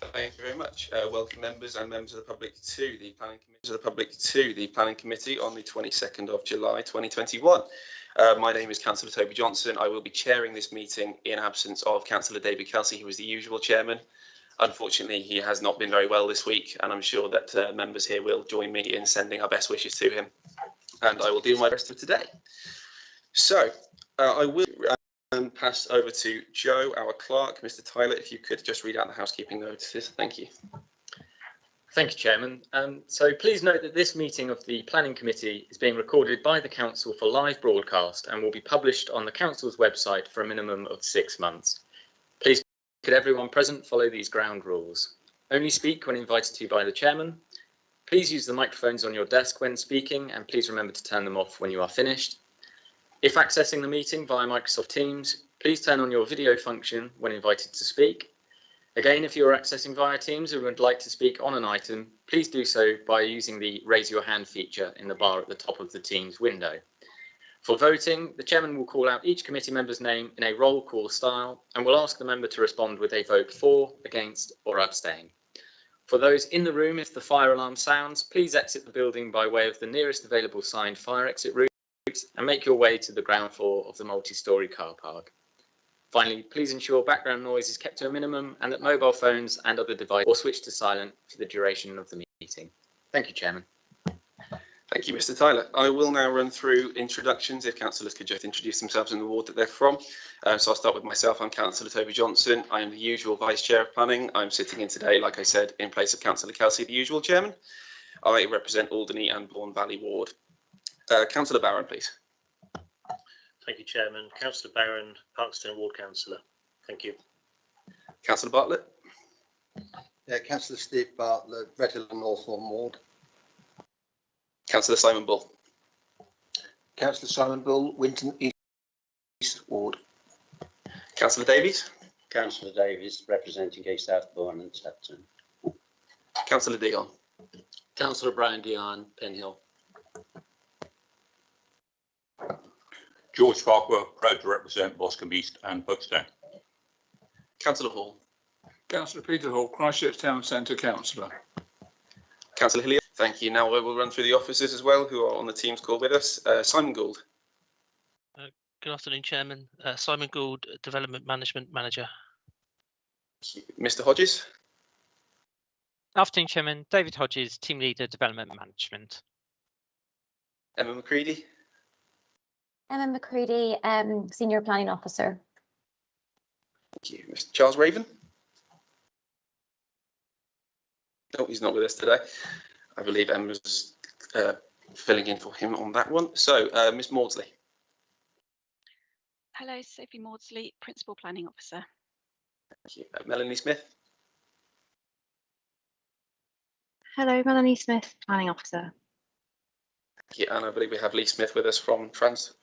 Thank you very much. Welcome members and members of the public to the Planning Committee on the 22nd of July 2021. My name is Councillor Toby Johnson. I will be chairing this meeting in absence of Councillor David Kelsey, who is the usual chairman. Unfortunately, he has not been very well this week, and I'm sure that members here will join me in sending our best wishes to him. And I will do my best for today. So I will pass over to Joe, our clerk. Mr. Tyler, if you could just read out the housekeeping notices. Thank you. Thank you, Chairman. So please note that this meeting of the Planning Committee is being recorded by the Council for live broadcast and will be published on the Council's website for a minimum of 6 months. Please could everyone present follow these ground rules. Only speak when invited to by the Chairman. Please use the microphones on your desk when speaking, and please remember to turn them off when you are finished. If accessing the meeting via Microsoft Teams, please turn on your video function when invited to speak. Again, if you are accessing via Teams and would like to speak on an item, please do so by using the raise your hand feature in the bar at the top of the Teams window. For voting, the Chairman will call out each committee member's name in a roll call style and will ask the member to respond with a vote for, against or abstain. For those in the room, if the fire alarm sounds, please exit the building by way of the nearest available signed fire exit route and make your way to the ground floor of the multi-storey car park. Finally, please ensure background noise is kept to a minimum and that mobile phones and other devices are switched to silent for the duration of the meeting. Thank you, Chairman. Thank you, Mr. Tyler. I will now run through introductions, if councillors could just introduce themselves and the ward that they're from. So I'll start with myself. I'm Councillor Toby Johnson. I am the usual Vice Chair of Planning. I'm sitting in today, like I said, in place of Councillor Kelsey, the usual Chairman. I represent Alderney and Bourne Valley Ward. Councillor Barron, please. Thank you, Chairman. Councillor Barron, Parkstone Ward Councillor. Thank you. Councillor Bartlett. Yeah, Councillor Steve Bartlett, Red Hill and Northbourne Ward. Councillor Simon Bull. Councillor Simon Bull, Winton East Ward. Councillor Davies. Councillor Davies, representing East Southbourne and Septon. Councillor Dion. Councillor Brian Dion, Penhill. George Farquhar, proud to represent Boscombe East and Buxton. Councillor Hall. Councillor Peter Hall, Christchurch Town Centre Councillor. Councillor Hilliard. Thank you. Now we'll run through the officers as well who are on the Teams call with us. Simon Gould. Good afternoon, Chairman. Simon Gould, Development Management Manager. Mr. Hodges. Afternoon, Chairman. David Hodges, Team Leader, Development Management. Emma McCready. Emma McCready, Senior Planning Officer. Thank you. Mr. Charles Raven. No, he's not with us today. I believe Emma's filling in for him on that one. So, Ms. Maudsley. Hello, Sophie Maudsley, Principal Planning Officer. Thank you. Melanie Smith. Hello, Melanie Smith, Planning Officer. Thank you. And I believe we have Lee Smith with us from Transport.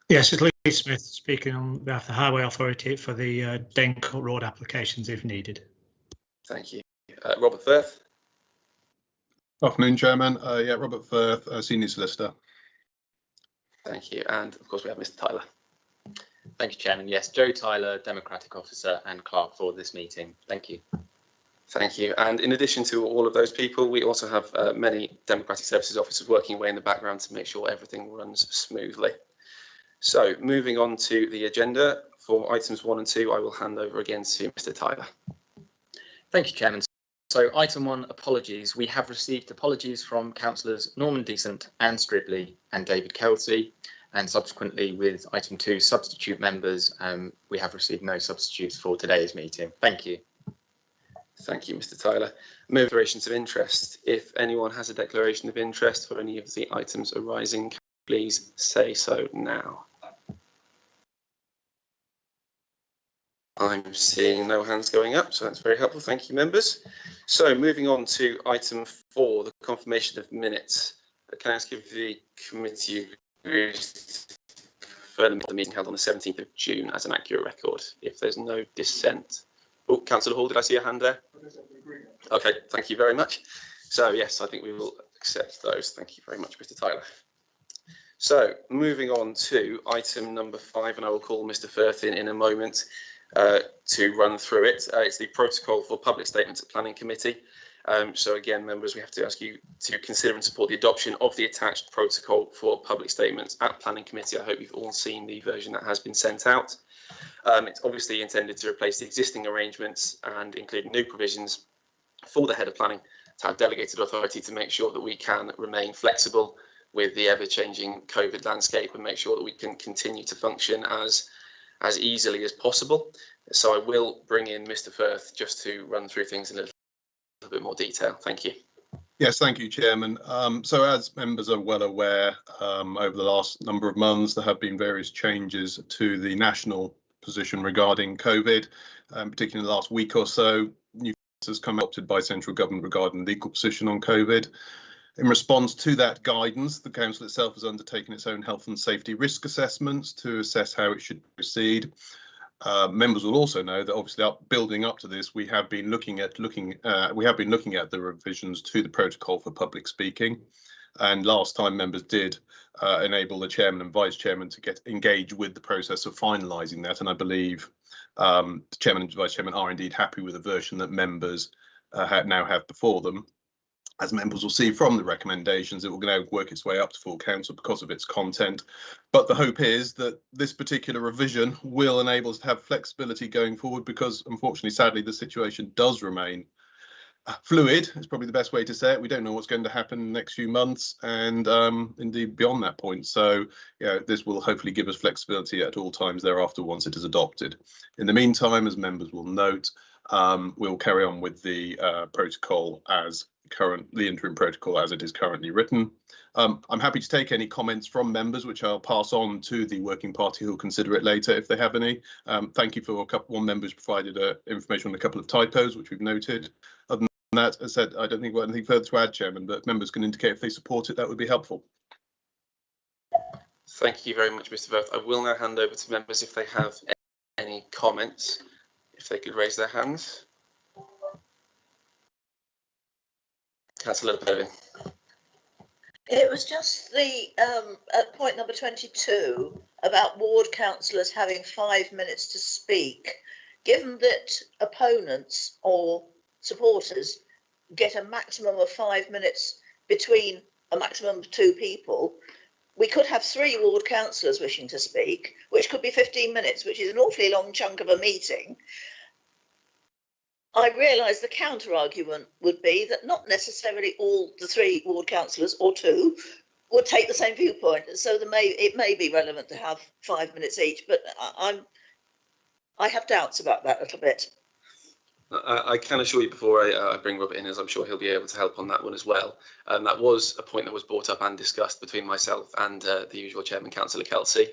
Yes, it's Lee Smith speaking on behalf of the Highway Authority for the Dencourt Road applications if needed. Thank you. Robert Firth. Afternoon, Chairman. Yeah, Robert Firth, Senior Solicitor. Thank you. And of course, we have Mr. Tyler. Thank you, Chairman. Yes, Joe Tyler, Democratic Officer and Clerk for this meeting. Thank you. Thank you. And in addition to all of those people, we also have many Democratic Services officers working away in the background to make sure everything runs smoothly. So moving on to the agenda for items 1 and 2, I will hand over again to Mr. Tyler. Thank you, Chairman. So item 1, apologies. We have received apologies from councillors Norman Decent, Anne Stribley and David Kelsey. And subsequently with item 2, substitute members, we have received no substitutes for today's meeting. Thank you. Thank you, Mr. Tyler. Declarations of interest. If anyone has a declaration of interest for any of the items arising, please say so now. I'm seeing no hands going up, so that's very helpful. Thank you, members. So moving on to item 4, the confirmation of minutes. Can I ask if the committee agrees for the meeting held on the 17th of June as an accurate record, if there's no dissent? Oh, Councillor Hall, did I see a hand there? Okay, thank you very much. So yes, I think we will accept those. Thank you very much, Mr. Tyler. So moving on to item number 5, and I will call Mr. Firth in a moment. to run through it. It's the protocol for public statements at Planning Committee. So again, members, we have to ask you to consider and support the adoption of the attached protocol for public statements at Planning Committee. I hope you've all seen the version that has been sent out. It's obviously intended to replace the existing arrangements and include new provisions for the head of planning to have delegated authority to make sure that we can remain flexible with the ever-changing COVID landscape and make sure that we can continue to function as easily as possible. So I will bring in Mr. Firth just to run through things in a little bit more detail. Thank you. Yes, thank you, Chairman. So as members are well aware, over the last number of months, there have been various changes to the national position regarding COVID, particularly in the last week or so. New has come adopted by central government regarding the legal position on COVID. In response to that guidance, the council itself has undertaken its own health and safety risk assessments to assess how it should proceed. Members will also know that obviously building up to this, we have been looking at the revisions to the protocol for public speaking. And last time members did enable the chairman and vice chairman to get engaged with the process of finalising that. And I believe the chairman and vice chairman are indeed happy with the version that members now have before them. As members will see from the recommendations, it will now work its way up to full council because of its content. But the hope is that this particular revision will enable us to have flexibility going forward because, unfortunately, sadly, the situation does remain fluid. It's probably the best way to say it. We don't know what's going to happen in the next few months and indeed beyond that point. So this will hopefully give us flexibility at all times thereafter once it is adopted. In the meantime, as members will note, we'll carry on with the protocol as the interim protocol as it is currently written. I'm happy to take any comments from members, which I'll pass on to the working party who'll consider it later if they have any. Thank you for one member who's provided information on a couple of typos, which we've noted. Other than that, as I said, I don't think we've got anything further to add, Chairman, but members can indicate if they support it, that would be helpful. Thank you very much, Mr. Firth. I will now hand over to members if they have any comments, if they could raise their hands. Councillor Pevin. It was just the at point number 22 about ward councillors having 5 minutes to speak. Given that opponents or supporters get a maximum of 5 minutes between a maximum of 2 people, we could have 3 ward councillors wishing to speak, which could be 15 minutes, which is an awfully long chunk of a meeting. I realise the counter argument would be that not necessarily all the 3 ward councillors or 2 would take the same viewpoint. So it may be relevant to have 5 minutes each, but I have doubts about that a little bit. I can assure you before I bring Robert in, as I'm sure he'll be able to help on that one as well. That was a point that was brought up and discussed between myself and the usual chairman, Councillor Kelsey.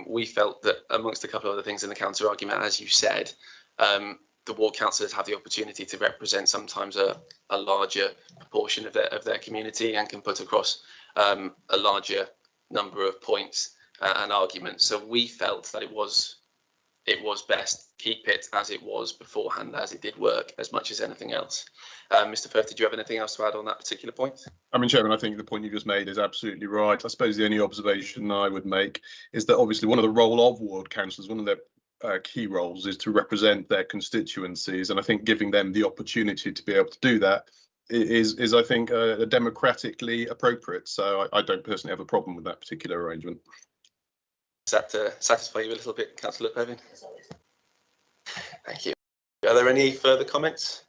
We felt that amongst a couple of other things in the counter argument, as you said, the ward councillors have the opportunity to represent sometimes a larger proportion of their community and can put across a larger number of points and arguments. So we felt that it was best keep it as it was beforehand, as it did work as much as anything else. Mr. Firth, did you have anything else to add on that particular point? I mean, Chairman, I think the point you just made is absolutely right. I suppose the only observation I would make is that obviously one of the role of ward councillors, one of their key roles is to represent their constituencies, and I think giving them the opportunity to be able to do that is I think democratically appropriate. So I don't personally have a problem with that particular arrangement. Does that satisfy you a little bit, Councillor Pevin? Thank you. Are there any further comments?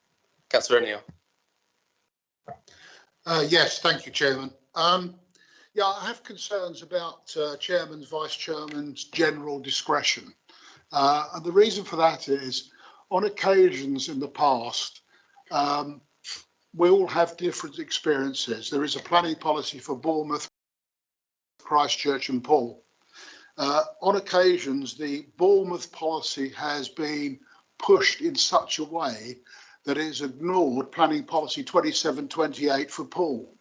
Councillor O'Neill. Yes, thank you, Chairman. Yeah, I have concerns about chairman's, vice chairman's general discretion. And the reason for that is, on occasions in the past, we all have different experiences. There is a planning policy for Bournemouth, Christchurch and Poole. On occasions, the Bournemouth policy has been pushed in such a way that it has ignored planning policy 2728 for Poole.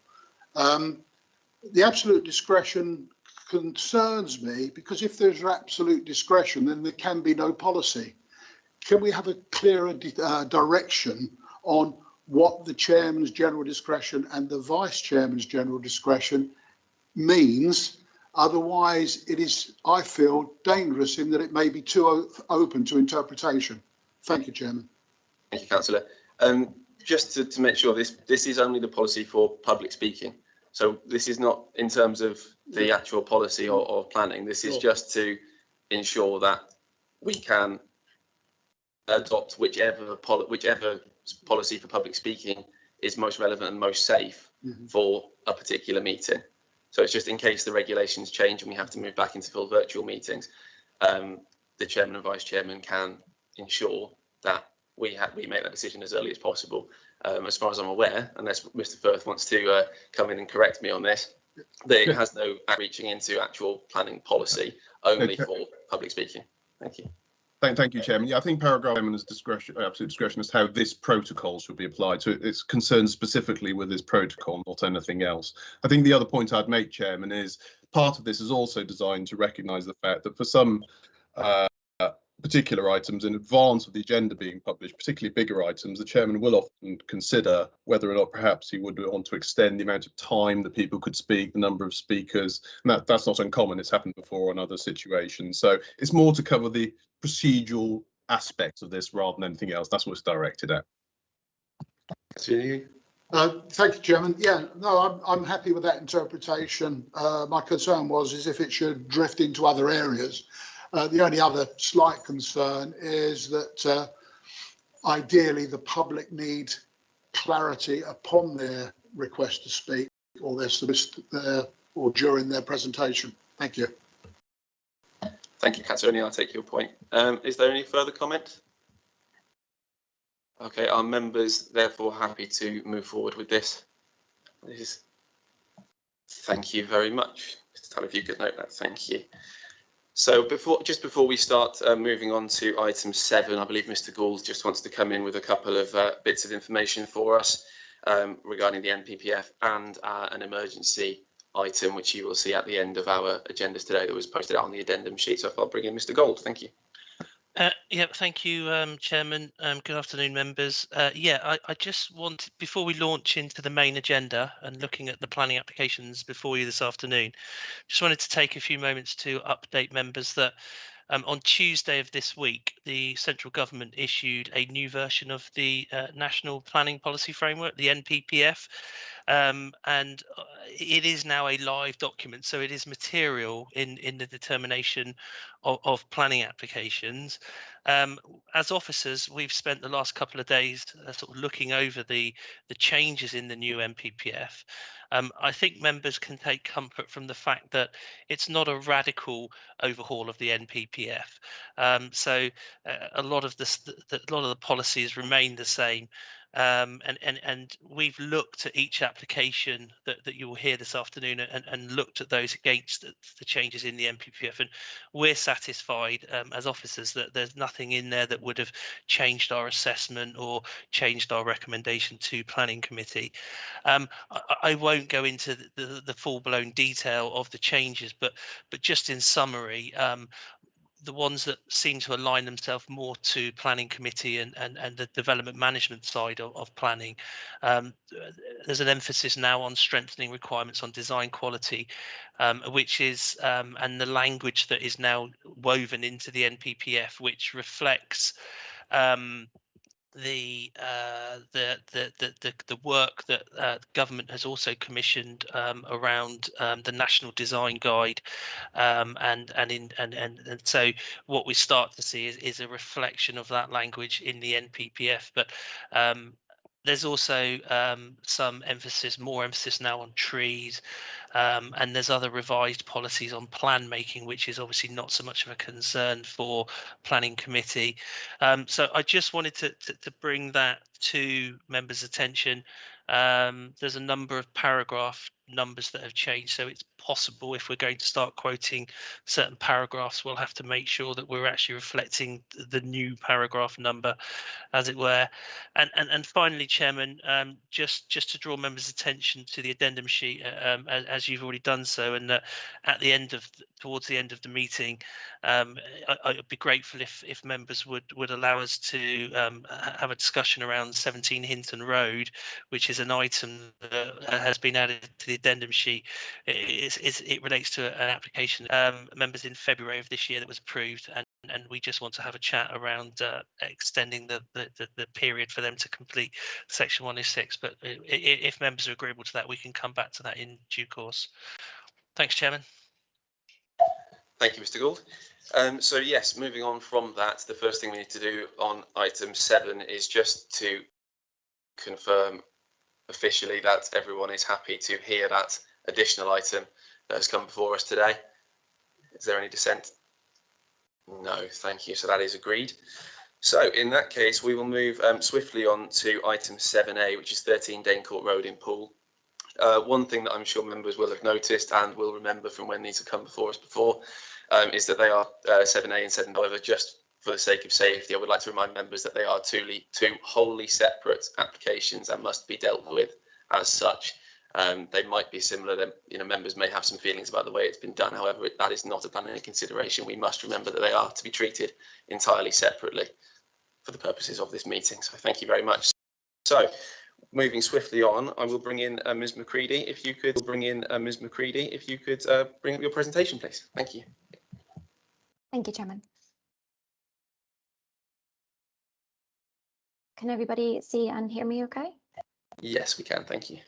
The absolute discretion concerns me, because if there's absolute discretion, then there can be no policy. Can we have a clearer direction on what the chairman's general discretion and the vice chairman's general discretion means Otherwise, it is, I feel, dangerous in that it may be too open to interpretation. Thank you, Chairman. Thank you, Councillor. Just to make sure, this is only the policy for public speaking. So this is not in terms of the actual policy or planning. This is just to ensure that we can adopt whichever policy for public speaking is most relevant and most safe for a particular meeting. So it's just in case the regulations change and we have to move back into full virtual meetings, the chairman and vice chairman can ensure that we make that decision as early as possible. As far as I'm aware, unless Mr. Firth wants to come in and correct me on this, that it has no reaching into actual planning policy, only for public speaking. Thank you. Thank you, Chairman. Yeah, I think paragraph 7 is discretion, absolute discretion as to how this protocol should be applied. So it's concerned specifically with this protocol, not anything else. I think the other point I'd make, Chairman, is part of this is also designed to recognise the fact that for some particular items in advance of the agenda being published, particularly bigger items, the chairman will often consider whether or not perhaps he would want to extend the amount of time that people could speak, the number of speakers, and that's not uncommon. It's happened before on other situations. So it's more to cover the procedural aspects of this rather than anything else. That's what it's directed at. Thank you, Chairman. Yeah, no, I'm happy with that interpretation. My concern is if it should drift into other areas. The only other slight concern is that ideally the public need clarity upon their request to speak or or during their presentation. Thank you. Thank you, Councillor. I'll take your point. Is there any further comment? Okay, are members therefore happy to move forward with this? Thank you very much. Mr. Tyler, if you could note that, thank you. So just before we start moving on to item 7, I believe Mr. Gould just wants to come in with a couple of bits of information for us regarding the NPPF and an emergency item, which you will see at the end of our agendas today that was posted out on the addendum sheet. So if I'll bring in Mr. Gould, thank you. Yeah, thank you, Chairman. Good afternoon, members. I just want, before we launch into the main agenda and looking at the planning applications before you this afternoon, just wanted to take a few moments to update members that on Tuesday of this week, the central government issued a new version of the National Planning Policy Framework, the NPPF, and it is now a live document, so it is material in the determination of planning applications. As officers, we've spent the last couple of days sort of looking over the changes in the new NPPF. I think members can take comfort from the fact that it's not a radical overhaul of the NPPF. So a lot of the policies remain the same. And we've looked at each application that you will hear this afternoon and looked at those against the changes in the NPPF, and we're satisfied as officers that there's nothing in there that would have changed our assessment or changed our recommendation to planning committee. I won't go into the full-blown detail of the changes, but just in summary, the ones that seem to align themselves more to planning committee and the development management side of planning. There's an emphasis now on strengthening requirements on design quality, which is and the language that is now woven into the NPPF, which reflects the work that the government has also commissioned around the National Design Guide, and so what we start to see is a reflection of that language in the NPPF. But there's also more emphasis now on trees, and there's other revised policies on plan making, which is obviously not so much of a concern for planning committee. So I just wanted to bring that to members' attention. There's a number of paragraph numbers that have changed, so it's possible if we're going to start quoting certain paragraphs, we'll have to make sure that we're actually reflecting the new paragraph number, as it were. And finally, Chairman, just to draw members' attention to the addendum sheet, as you've already done so, and at the end towards the end of the meeting, I'd be grateful if members would allow us to have a discussion around 17 Hinton Road, which is an item that has been added to the addendum sheet. It relates to an application members in February of this year that was approved, and we just want to have a chat around extending the period for them to complete section 106. But if members are agreeable to that, we can come back to that in due course. Thanks, Chairman. Thank you, Mr. Gould. So yes, moving on from that, the first thing we need to do on item 7 is just to confirm officially that everyone is happy to hear that additional item that has come before us today. Is there any dissent? No, thank you. So that is agreed. So in that case, we will move swiftly on to item 7A, which is 13 Dane Court Road in Poole. One thing that I'm sure members will have noticed and will remember from when these have come before us before is that they are 7A and 7. However, just for the sake of safety, I would like to remind members that they are two wholly separate applications and must be dealt with as such. They might be similar. Then, members may have some feelings about the way it's been done. However, that is not a planning consideration. We must remember that they are to be treated entirely separately for the purposes of this meeting. So thank you very much. So moving swiftly on, I will bring in Ms. McCready. If you could bring in Ms. McCready, if you could bring up your presentation, please. Thank you. Thank you, Chairman. Can everybody see and hear me okay? Yes, we can. Thank you.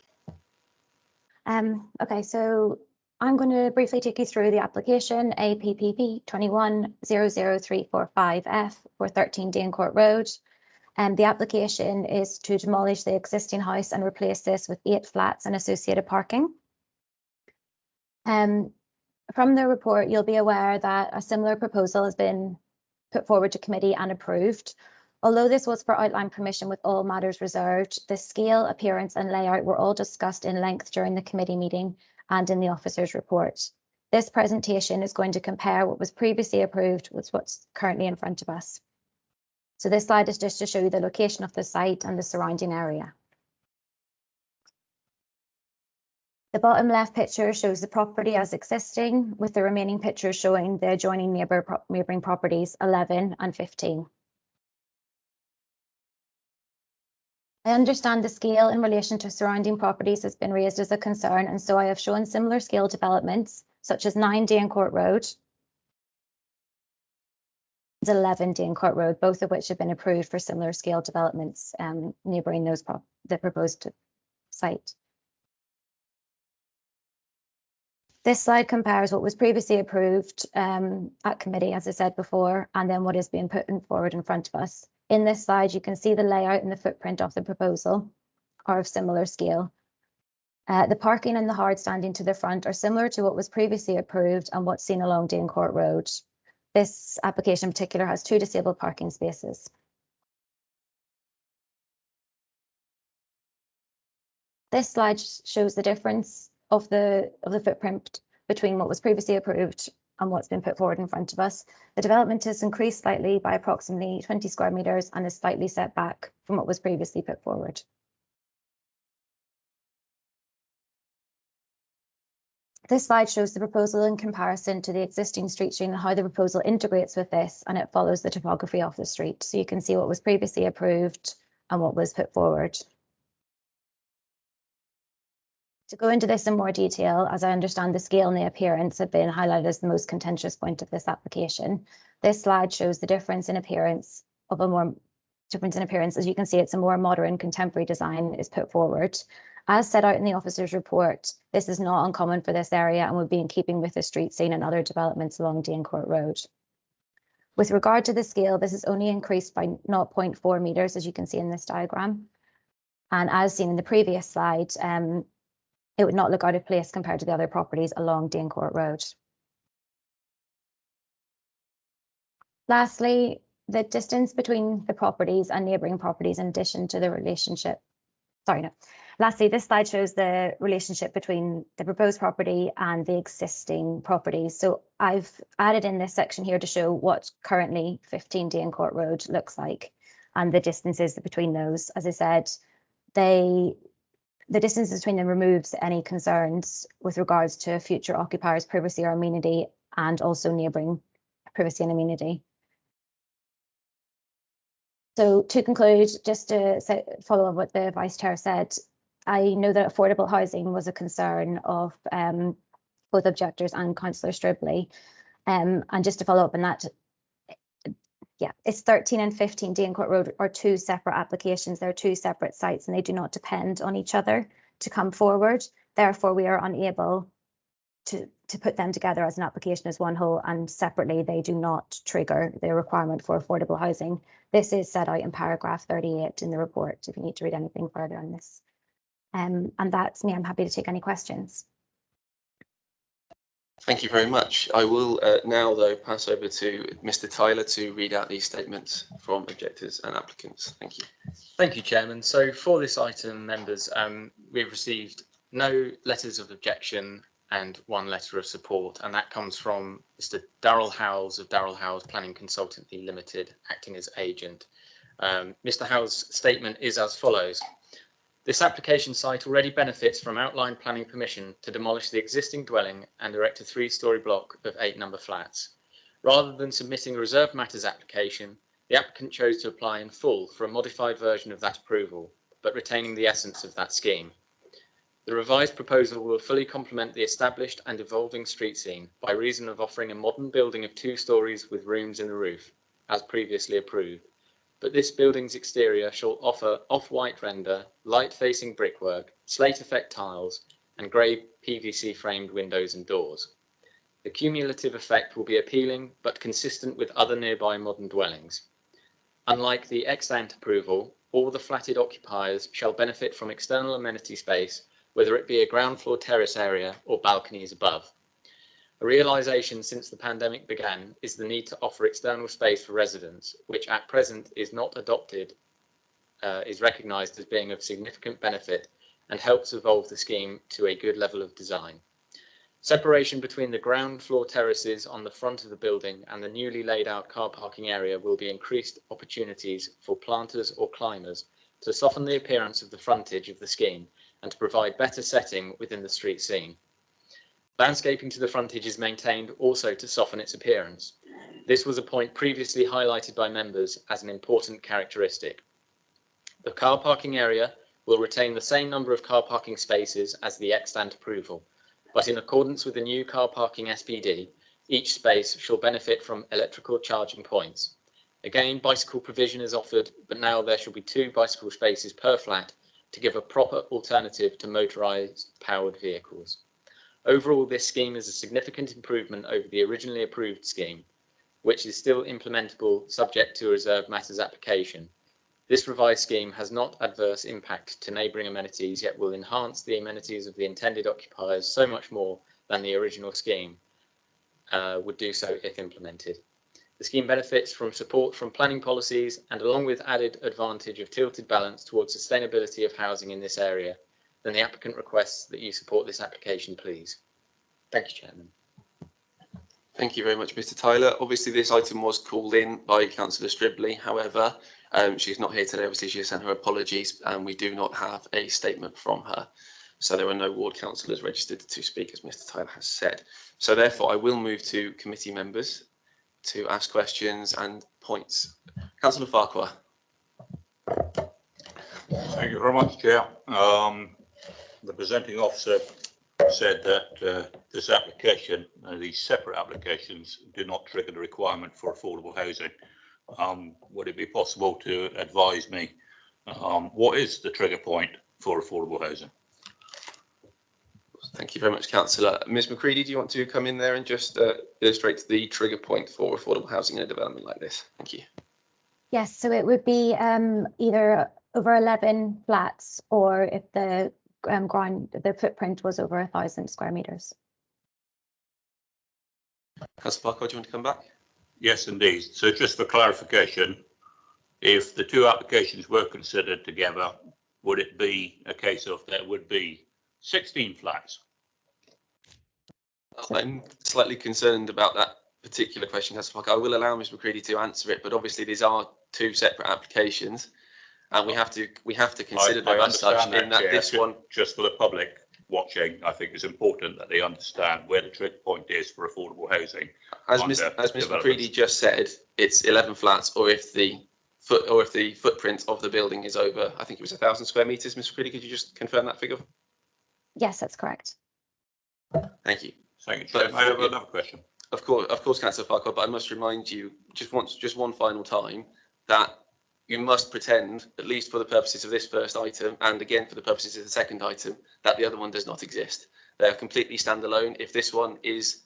Okay, so I'm going to briefly take you through the application APPP 21-00345F for 13 Dane Court Road. And the application is to demolish the existing house and replace this with 8 flats and associated parking. From the report, you'll be aware that a similar proposal has been put forward to committee and approved. Although this was for outline permission with all matters reserved, the scale, appearance and layout were all discussed in length during the committee meeting and in the officer's report. This presentation is going to compare what was previously approved with what's currently in front of us. So this slide is just to show you the location of the site and the surrounding area. The bottom left picture shows the property as existing, with the remaining pictures showing the adjoining neighbouring properties 11 and 15. I understand the scale in relation to surrounding properties has been raised as a concern, and so I have shown similar scale developments, such as 9 Dane Court Road and 11 Dane Court Road, both of which have been approved for similar scale developments neighbouring the proposed site. This slide compares what was previously approved at committee, as I said before, and then what is being put forward in front of us. In this slide, you can see the layout and the footprint of the proposal are of similar scale. The parking and the hard standing to the front are similar to what was previously approved and what's seen along Dane Court Road. This application in particular has 2 disabled parking spaces. This slide shows the difference of the footprint between what was previously approved and what's been put forward in front of us. The development has increased slightly by approximately 20 square metres and is slightly set back from what was previously put forward. This slide shows the proposal in comparison to the existing street scene and how the proposal integrates with this, and it follows the topography of the street. So you can see what was previously approved and what was put forward. To go into this in more detail, as I understand the scale and the appearance have been highlighted as the most contentious point of this application. This slide shows the difference in appearance as you can see, it's a more modern contemporary design is put forward. As set out in the officer's report, this is not uncommon for this area and would be in keeping with the street scene and other developments along Dane Court Road. With regard to the scale, this is only increased by 0.4 metres, as you can see in this diagram. And as seen in the previous slide, it would not look out of place compared to the other properties along Dane Court Road. Lastly, the distance between the properties and neighbouring properties in addition to the relationship. Lastly, this slide shows the relationship between the proposed property and the existing properties. So I've added in this section here to show what currently 15 Dane Court Road looks like and the distances between those. As I said, the distance between them removes any concerns with regards to future occupiers' privacy or amenity and also neighbouring privacy and amenity. So to conclude, just to follow up what the Vice Chair said, I know that affordable housing was a concern of both objectors and Councillor Stribley. And just to follow up on that, yeah, it's 13 and 15 Danecourt Road are two separate applications. They're two separate sites and they do not depend on each other to come forward. Therefore, we are unable to put them together as an application as one whole, and separately they do not trigger the requirement for affordable housing. This is set out in paragraph 38 in the report if you need to read anything further on this. And that's me. I'm happy to take any questions. Thank you very much. I will now, though, pass over to Mr. Tyler to read out these statements from objectors and applicants. Thank you. Thank you, Chairman. So for this item, members, we've received no letters of objection and one letter of support, and that comes from Mr. Darrell Howells of Darrell Howells Planning Consultancy Limited, acting as agent. Mr. Howells' statement is as follows. This application site already benefits from outline planning permission to demolish the existing dwelling and erect a 3-storey block of 8 number flats. Rather than submitting a reserved matters application, the applicant chose to apply in full for a modified version of that approval, but retaining the essence of that scheme. The revised proposal will fully complement the established and evolving street scene by reason of offering a modern building of 2 storeys with rooms in the roof, as previously approved. But this building's exterior shall offer off-white render, light-facing brickwork, slate effect tiles, and grey PVC framed windows and doors. The cumulative effect will be appealing but consistent with other nearby modern dwellings. Unlike the ex-ante approval, all the flatted occupiers shall benefit from external amenity space, whether it be a ground floor terrace area or balconies above. A realisation since the pandemic began is the need to offer external space for residents, which at present is not adopted, is recognised as being of significant benefit and helps evolve the scheme to a good level of design. Separation between the ground floor terraces on the front of the building and the newly laid out car parking area will be increased opportunities for planters or climbers to soften the appearance of the frontage of the scheme and to provide better setting within the street scene. Landscaping to the frontage is maintained also to soften its appearance. This was a point previously highlighted by members as an important characteristic. The car parking area will retain the same number of car parking spaces as the ex-ante approval, but in accordance with the new car parking SPD, each space shall benefit from electrical charging points. Again, bicycle provision is offered, but now there shall be 2 bicycle spaces per flat to give a proper alternative to motorised powered vehicles. Overall, this scheme is a significant improvement over the originally approved scheme, which is still implementable subject to a reserved matters application. This revised scheme has not adverse impact to neighbouring amenities, yet will enhance the amenities of the intended occupiers so much more than the original scheme would do so if implemented. The scheme benefits from support from planning policies and along with added advantage of tilted balance towards sustainability of housing in this area, then the applicant requests that you support this application, please. Thank you, Chairman. Thank you very much, Mr. Tyler. Obviously, this item was called in by Councillor Stribley. However, she's not here today. Obviously, she has sent her apologies, and we do not have a statement from her. So there are no ward councillors registered to speak, as Mr. Tyler has said. So therefore, I will move to committee members to ask questions and points. Councillor Farquhar. Thank you very much, Chair. The presenting officer said that this application, these separate applications, do not trigger the requirement for affordable housing. Would it be possible to advise me what is the trigger point for affordable housing? Thank you very much, Councillor. Ms. McCready, do you want to come in there and just illustrate the trigger point for affordable housing in a development like this? Thank you. Yes, so it would be either over 11 flats or if the the footprint was over 1,000 square metres. Councillor Parker, do you want to come back? Yes, indeed. So just for clarification, if the 2 applications were considered together, would it be a case of there would be 16 flats? I'm slightly concerned about that particular question, Councillor Parker. I will allow Ms. McCready to answer it, but obviously these are 2 separate applications, and we have to consider them as such. In that this one, just for the public watching, I think it's important that they understand where the trigger point is for affordable housing. As Ms. McCready just said, it's 11 flats, or if the footprint of the building is over, I think it was 1,000 square meters. Ms. McCready, could you just confirm that figure? Yes, that's correct. Thank you. Thank you, Chair. I have another question. Of course, Councillor Farquhar, but I must remind you just one final time that you must pretend, at least for the purposes of this first item, and again for the purposes of the second item, that the other one does not exist. They are completely standalone. If this one is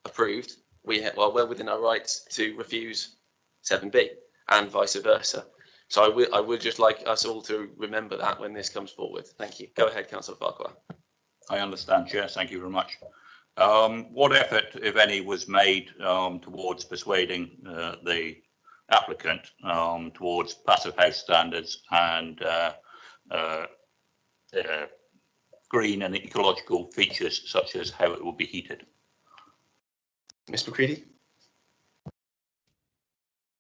approved, we are well within our rights to refuse 7B and vice versa. So I would just like us all to remember that when this comes forward. Thank you. Go ahead, Councillor Farquhar. I understand, Chair. Thank you very much. What effort, if any, was made towards persuading the applicant towards passive house standards and green and ecological features such as how it will be heated? Ms. McCready?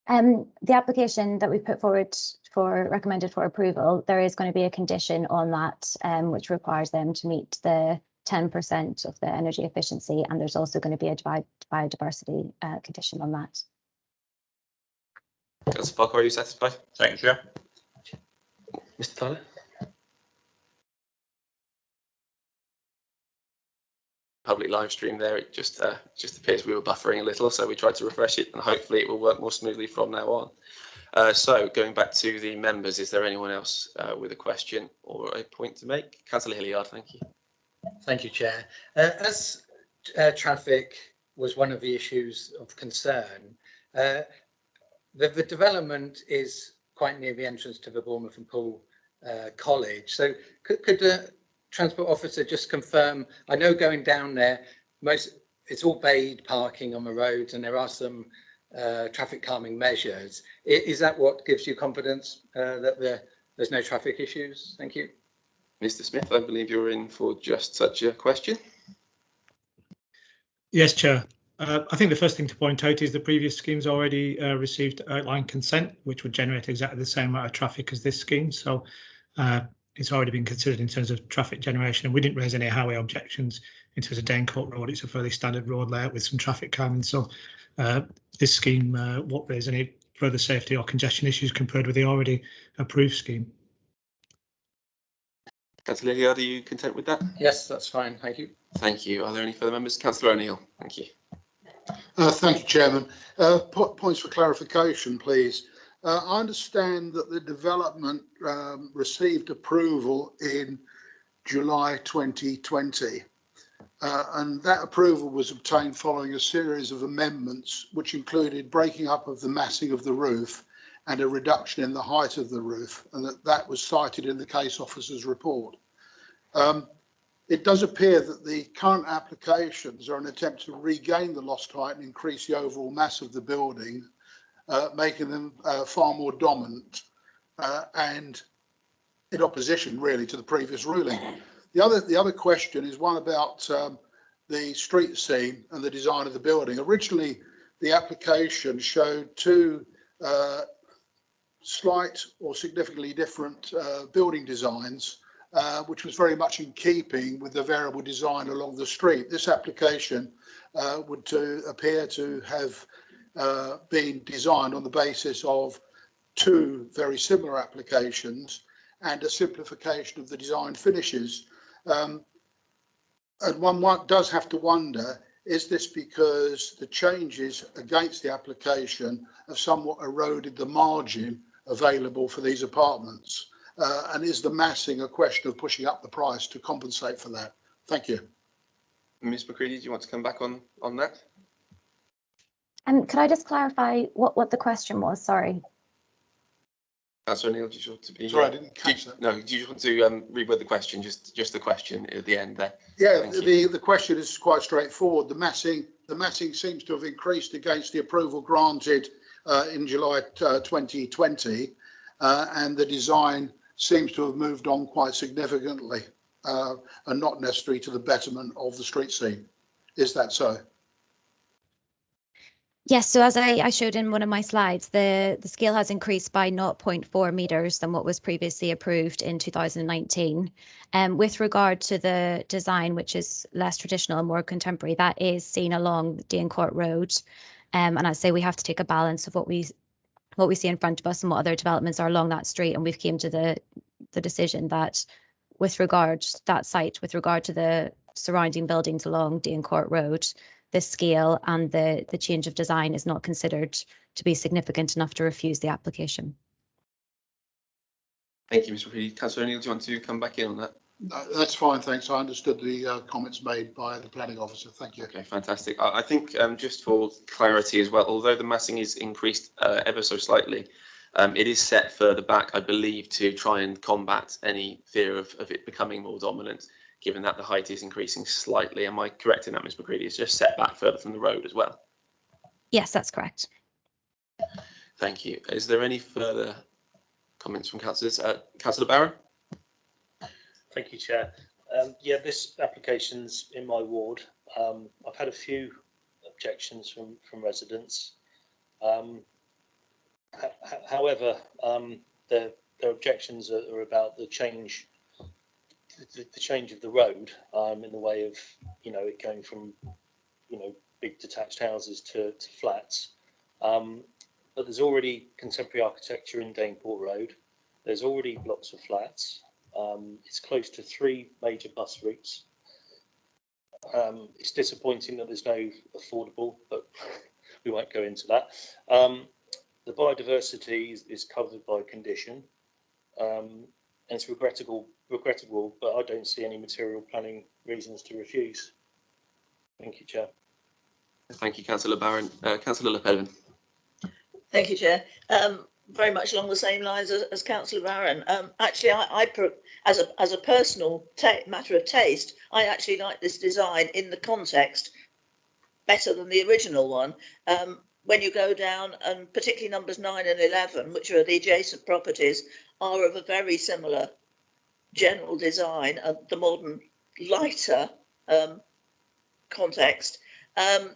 The application that we put forward recommended for approval, there is going to be a condition on that which requires them to meet the 10% of the energy efficiency, and there's also going to be a biodiversity condition on that. Councillor Farquhar, are you satisfied? Thank you, Chair. Mr. Tyler? Public live stream there, it just appears we were buffering a little, so we tried to refresh it, and hopefully it will work more smoothly from now on. So going back to the members, is there anyone else with a question or a point to make? Councillor Hilliard, thank you. Thank you, Chair. As traffic was one of the issues of concern, the development is quite near the entrance to the Bournemouth and Poole College. So could the Transport Officer just confirm, I know going down there, it's all bayed parking on the roads and there are some traffic calming measures. Is that what gives you confidence that there's no traffic issues? Thank you. Mr. Smith, I believe you're in for just such a question. Yes, Chair. I think the first thing to point out is the previous schemes already received outline consent, which would generate exactly the same amount of traffic as this scheme. So it's already been considered in terms of traffic generation, and we didn't raise any highway objections in terms of Danecourt Road. It's a fairly standard road layout with some traffic calming. So this scheme won't raise any further safety or congestion issues compared with the already approved scheme. Councillor Hilliard, are you content with that? Yes, that's fine. Thank you. Thank you. Are there any further members? Councillor O'Neill, thank you. Thank you, Chairman. Points for clarification, please. I understand that the development received approval in July 2020, and that approval was obtained following a series of amendments which included breaking up of the massing of the roof and a reduction in the height of the roof, and that was cited in the case officer's report. It does appear that the current applications are an attempt to regain the lost height and increase the overall mass of the building, making them far more dominant and in opposition really to the previous ruling. The other question is one about the street scene and the design of the building. Originally, the application showed two slight or significantly different building designs, which was very much in keeping with the variable design along the street. This application would appear to have been designed on the basis of two very similar applications and a simplification of the design finishes. And one does have to wonder, is this because the changes against the application have somewhat eroded the margin available for these apartments? And is the massing a question of pushing up the price to compensate for that? Thank you. Ms. McCready, do you want to come back on that? Could I just clarify what the question was? Sorry. Councillor O'Neill, do you want to be? Sorry, I didn't catch that. No, do you just want to reword the question? Just the question at the end there. Yeah, the question is quite straightforward. The massing seems to have increased against the approval granted in July 2020, and the design seems to have moved on quite significantly and not necessarily to the betterment of the street scene. Is that so? Yes, so as I showed in one of my slides, the scale has increased by 0.4 metres than what was previously approved in 2019. With regard to the design, which is less traditional and more contemporary, that is seen along Danecourt Road. And I'd say we have to take a balance of what we what we see in front of us and what other developments are along that street, and we've came to the decision that with regard to that site, with regard to the surrounding buildings along Dean Court Road, the scale and the change of design is not considered to be significant enough to refuse the application. Thank you, Mr. McCready. Councillor O'Neill, do you want to come back in on that? No, that's fine, thanks. I understood the comments made by the planning officer. Thank you. Okay, fantastic. I think just for clarity as well, although the massing is increased ever so slightly, it is set further back, I believe, to try and combat any fear of it becoming more dominant, given that the height is increasing slightly. Am I correct in that, Ms. McCready? It's just set back further from the road as well. Yes, that's correct. Thank you. Is there any further comments from councillors? Councillor Barron? Thank you, Chair. Yeah, this application's in my ward. I've had a few objections from residents. However, their objections are about the change of the road in the way of, you know, it going from, you know, big detached houses to flats. But there's already contemporary architecture in Dainport Road. There's already blocks of flats. It's close to 3 major bus routes. It's disappointing that there's no affordable, but we won't go into that. The biodiversity is covered by condition, and it's regrettable, but I don't see any material planning reasons to refuse. Thank you, Chair. Thank you, Councillor Barron. Councillor Le Pen. Thank you, Chair. Very much along the same lines as Councillor Barron. Actually, as a personal matter of taste, I actually like this design in the context better than the original one. When you go down, and particularly numbers 9 and 11, which are the adjacent properties, are of a very similar general design, the modern, lighter context. There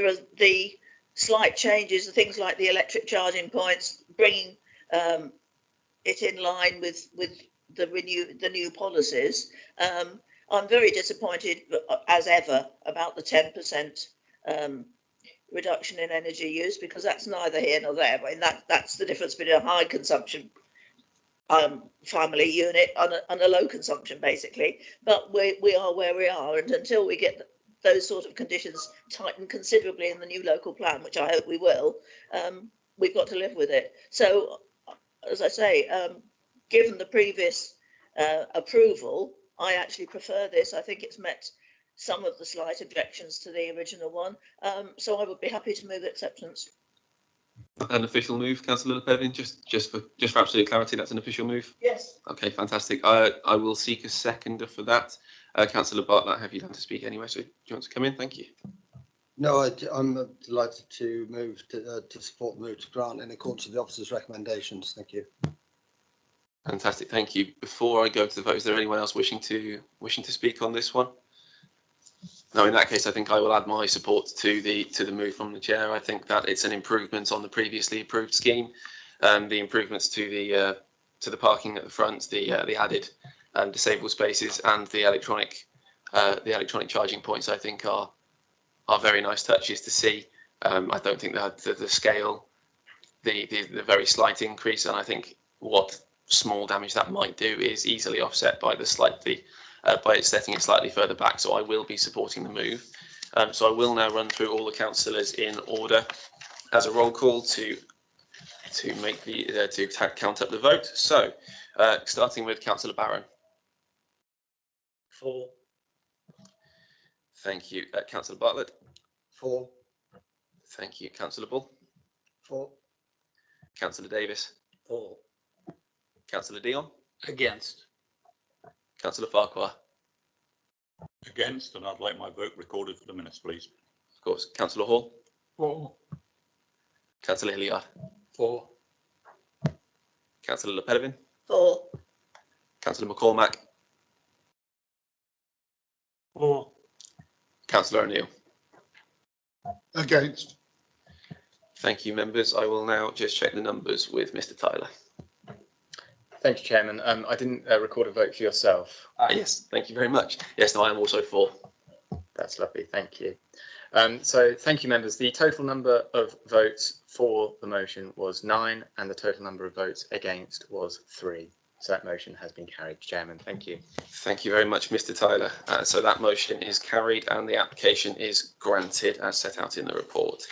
are the slight changes, things like the electric charging points, bringing it in line with the new policies. I'm very disappointed, as ever, about the 10% reduction in energy use, because that's neither here nor there. I mean, that's the difference between a high consumption family unit and a low consumption, basically. But we are where we are, and until we get those sort of conditions tightened considerably in the new local plan, which I hope we will, we've got to live with it. So, as I say, given the previous approval, I actually prefer this. I think it's met some of the slight objections to the original one. So I would be happy to move acceptance. An official move, Councillor Le Pen, just for absolute clarity, that's an official move? Yes. Okay, fantastic. I will seek a seconder for that. Councillor Bartlett, have you done to speak anyway? So do you want to come in? Thank you. No, I'm delighted to move to support the move to grant in accordance with the officer's recommendations. Thank you. Fantastic, thank you. Before I go to the vote, is there anyone else wishing to speak on this one? No, in that case, I think I will add my support to the move from the chair. I think that it's an improvement on the previously approved scheme. The improvements to the parking at the front, the added disabled spaces, and the electronic charging points, I think are very nice touches to see. I don't think that the scale, the very slight increase, and I think what small damage that might do is easily offset by by it setting it slightly further back. So I will be supporting the move. So I will now run through all the councillors in order as a roll call to make to count up the vote. So starting with Councillor Barron. For. Thank you, Councillor Bartlett. For. Thank you, Councillor Bull. For. Councillor Davis. For. Councillor Dion. Against. Councillor Farquhar. Against, and I'd like my vote recorded for the minutes, please. Of course. Councillor Hall. For. Councillor Hilliard. For. Councillor Le Pen. For. Councillor McCormack. For. Councillor O'Neill. Against. Thank you, members. I will now just check the numbers with Mr. Tyler. Thank you, Chairman. I didn't record a vote for yourself. Yes, thank you very much. Yes, no, I am also for. That's lovely, thank you. So thank you, members. The total number of votes for the motion was 9 and the total number of votes against was 3. So that motion has been carried, Chairman. Thank you. Thank you very much, Mr. Tyler. So that motion is carried and the application is granted as set out in the report.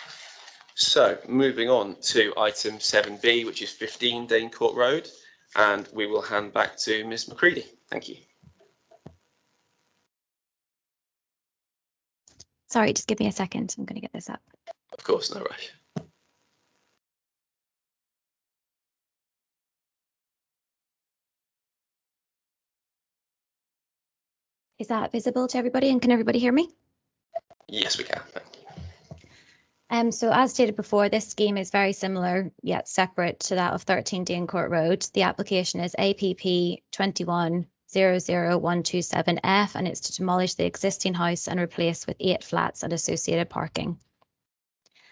So moving on to item 7B, which is 15 Dane Court Road, and we will hand back to Ms. McCready. Thank you. Sorry, just give me a second. I'm going to get this up. Of course, no rush. Is that visible to everybody and can everybody hear me? Yes, we can. Thank you. So as stated before, this scheme is very similar yet separate to that of 13 Dane Court Road. The application is APP 2100127F and it's to demolish the existing house and replace with 8 flats and associated parking.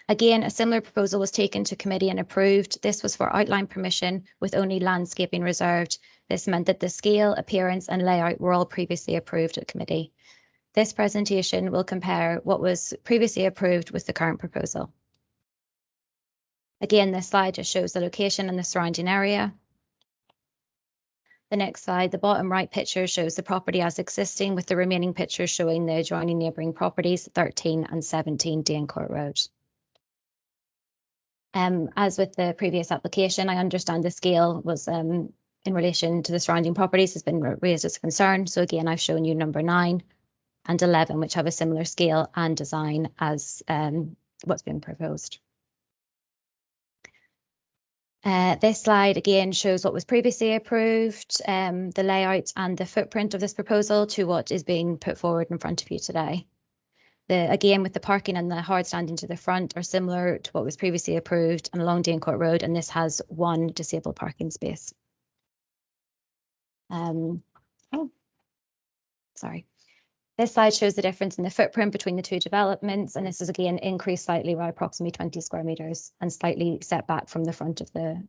Again, a similar proposal was taken to committee and approved. This was for outline permission with only landscaping reserved. This meant that the scale, appearance and layout were all previously approved at committee. This presentation will compare what was previously approved with the current proposal. Again, this slide just shows the location and the surrounding area. The next slide, the bottom right picture shows the property as existing with the remaining pictures showing the adjoining neighbouring properties 13 and 17 Dane Court Road. As with the previous application, I understand the scale was in relation to the surrounding properties has been raised as a concern. So again, I've shown you number 9 and 11, which have a similar scale and design as what's been proposed. This slide again shows what was previously approved, the layout and the footprint of this proposal to what is being put forward in front of you today. Again, with the parking and the hard standing to the front are similar to what was previously approved and along Dane Court Road, and this has 1 disabled parking space. This slide shows the difference in the footprint between the 2 developments, and this is again increased slightly by approximately 20 square metres and slightly set back from the front of the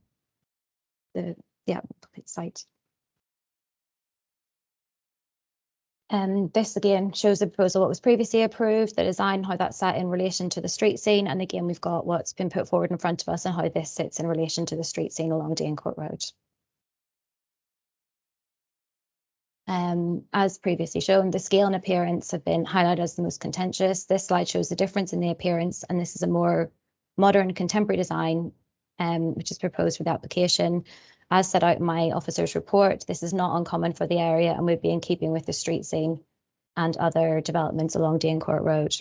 site. This again shows the proposal what was previously approved, the design, how that sat in relation to the street scene, and again we've got what's been put forward in front of us and how this sits in relation to the street scene along Dane Court Road. As previously shown, the scale and appearance have been highlighted as the most contentious. This slide shows the difference in the appearance, and this is a more modern contemporary design which is proposed for the application. As set out in my officer's report, this is not uncommon for the area and would be in keeping with the street scene and other developments along Dane Court Road.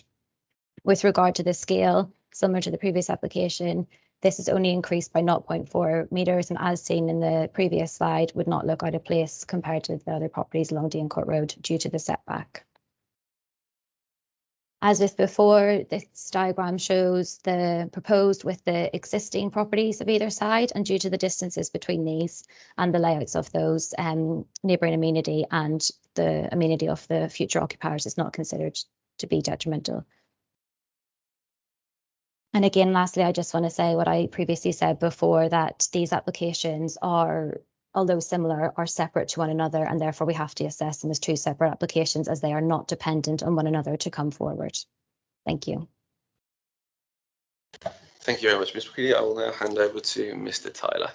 With regard to the scale, similar to the previous application, this is only increased by 0.4 metres and as seen in the previous slide would not look out of place compared to the other properties along Dane Court Road due to the setback. As with before, this diagram shows the proposed with the existing properties of either side, and due to the distances between these and the layouts of those, neighbouring amenity and the amenity of the future occupiers is not considered to be detrimental. And again, lastly, I just want to say what I previously said before, that these applications are, although similar, are separate to one another, and therefore we have to assess them as 2 separate applications as they are not dependent on one another to come forward. Thank you. Thank you very much, Ms. McCready. I will now hand over to Mr. Tyler.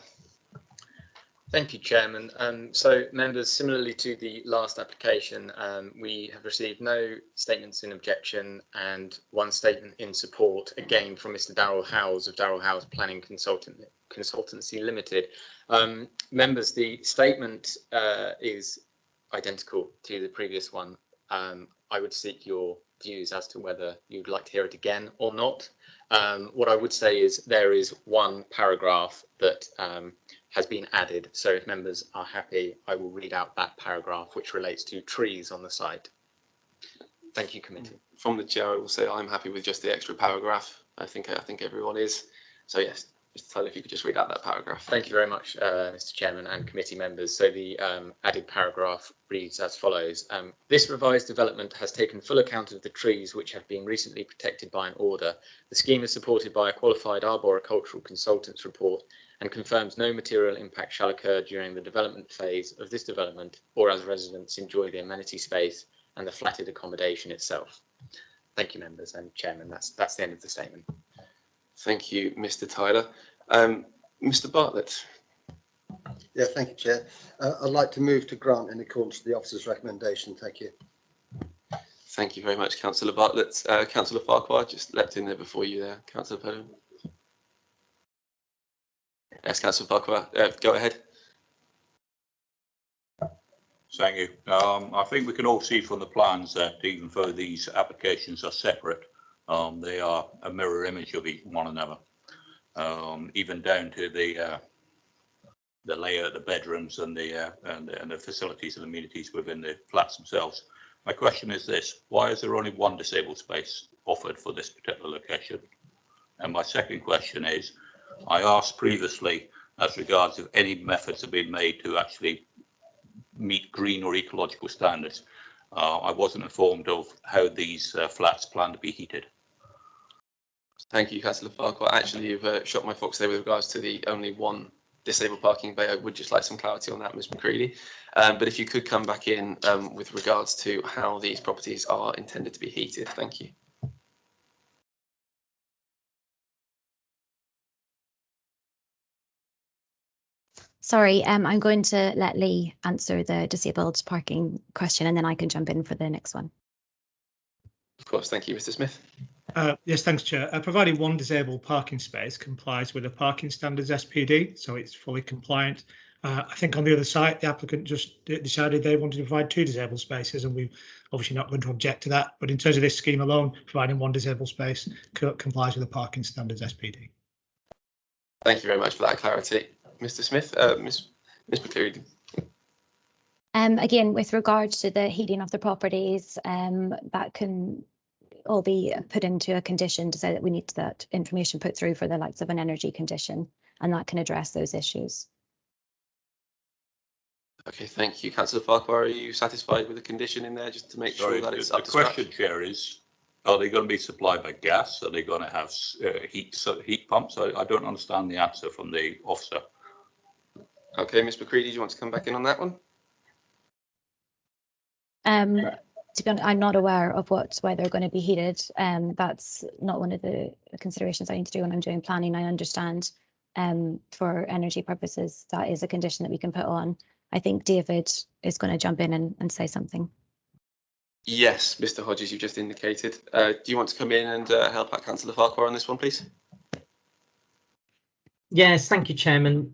Thank you, Chairman. So members, similarly to the last application, we have received no statements in objection and 1 statement in support, again from Mr. Darrell Howes of Darrell Howes Planning Consultancy Limited. Members, the statement is identical to the previous one. I would seek your views as to whether you'd like to hear it again or not. What I would say is there is 1 paragraph that has been added. So if members are happy, I will read out that paragraph which relates to trees on the site. Thank you, committee. From the chair, I will say I'm happy with just the extra paragraph. I think everyone is. So yes, Mr. Tyler, if you could just read out that paragraph. Thank you very much, Mr. Chairman and committee members. So the added paragraph reads as follows. This revised development has taken full account of the trees which have been recently protected by an order. The scheme is supported by a qualified arboricultural consultant's report and confirms no material impact shall occur during the development phase of this development or as residents enjoy the amenity space and the flatted accommodation itself. Thank you, members and Chairman. That's the end of the statement. Thank you, Mr. Tyler. Mr. Bartlett. Yeah, thank you, Chair. I'd like to move to grant in accordance with the officer's recommendation. Thank you. Thank you very much, Councillor Bartlett. Councillor Farquhar just leapt in there before you there. Councillor Perrin. Yes, Councillor Farquhar, go ahead. Thank you. I think we can all see from the plans that even though these applications are separate, they are a mirror image of one another, even down to the layout of the bedrooms and the facilities and amenities within the flats themselves. My question is this: why is there only one disabled space offered for this particular location? And my second question is, I asked previously as regards if any methods have been made to actually meet green or ecological standards. I wasn't informed of how these flats plan to be heated. Thank you, Councillor Farquhar. Actually, you've shot my fox there with regards to the only one disabled parking bay. I would just like some clarity on that, Ms. McCready. But if you could come back in with regards to how these properties are intended to be heated. Thank you. Sorry, I'm going to let Lee answer the disabled parking question and then I can jump in for the next one. Of course, thank you, Mr. Smith. Yes, thanks, Chair. Providing one disabled parking space complies with the parking standards SPD, so it's fully compliant. I think on the other side, the applicant just decided they wanted to provide 2 disabled spaces, and we're obviously not going to object to that. But in terms of this scheme alone, providing one disabled space complies with the parking standards SPD. Thank you very much for that clarity, Mr. Smith. Ms. McCready. Again, with regard to the heating of the properties, that can all be put into a condition to say that we need that information put through for the likes of an energy condition, and that can address those issues. Okay, thank you. Councillor Farquhar, are you satisfied with the condition in there, just to make sure that it's up to scratch? The question, Chair, is, are they going to be supplied by gas? Are they going to have heat pumps? I don't understand the answer from the officer. Okay, Ms. McCready, do you want to come back in on that one? To be honest, I'm not aware of why they're going to be heated. That's not one of the considerations I need to do when I'm doing planning. I understand for energy purposes, that is a condition that we can put on. I think David is going to jump in and say something. Yes, Mr. Hodges, you've just indicated. Do you want to come in and help out Councillor Farquhar on this one, please? Yes, thank you, Chairman.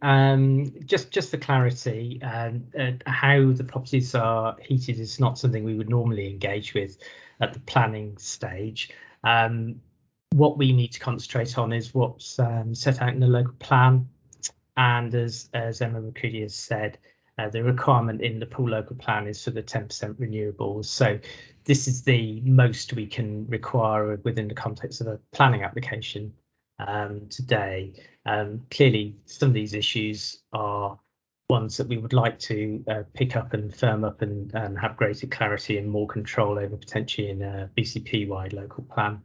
Just for clarity, how the properties are heated is not something we would normally engage with at the planning stage. What we need to concentrate on is what's set out in the local plan, and as Emma McCready has said, the requirement in the pool local plan is for the 10% renewables. So this is the most we can require within the context of a planning application today. Clearly, some of these issues are ones that we would like to pick up and firm up and have greater clarity and more control over, potentially in a BCP-wide local plan,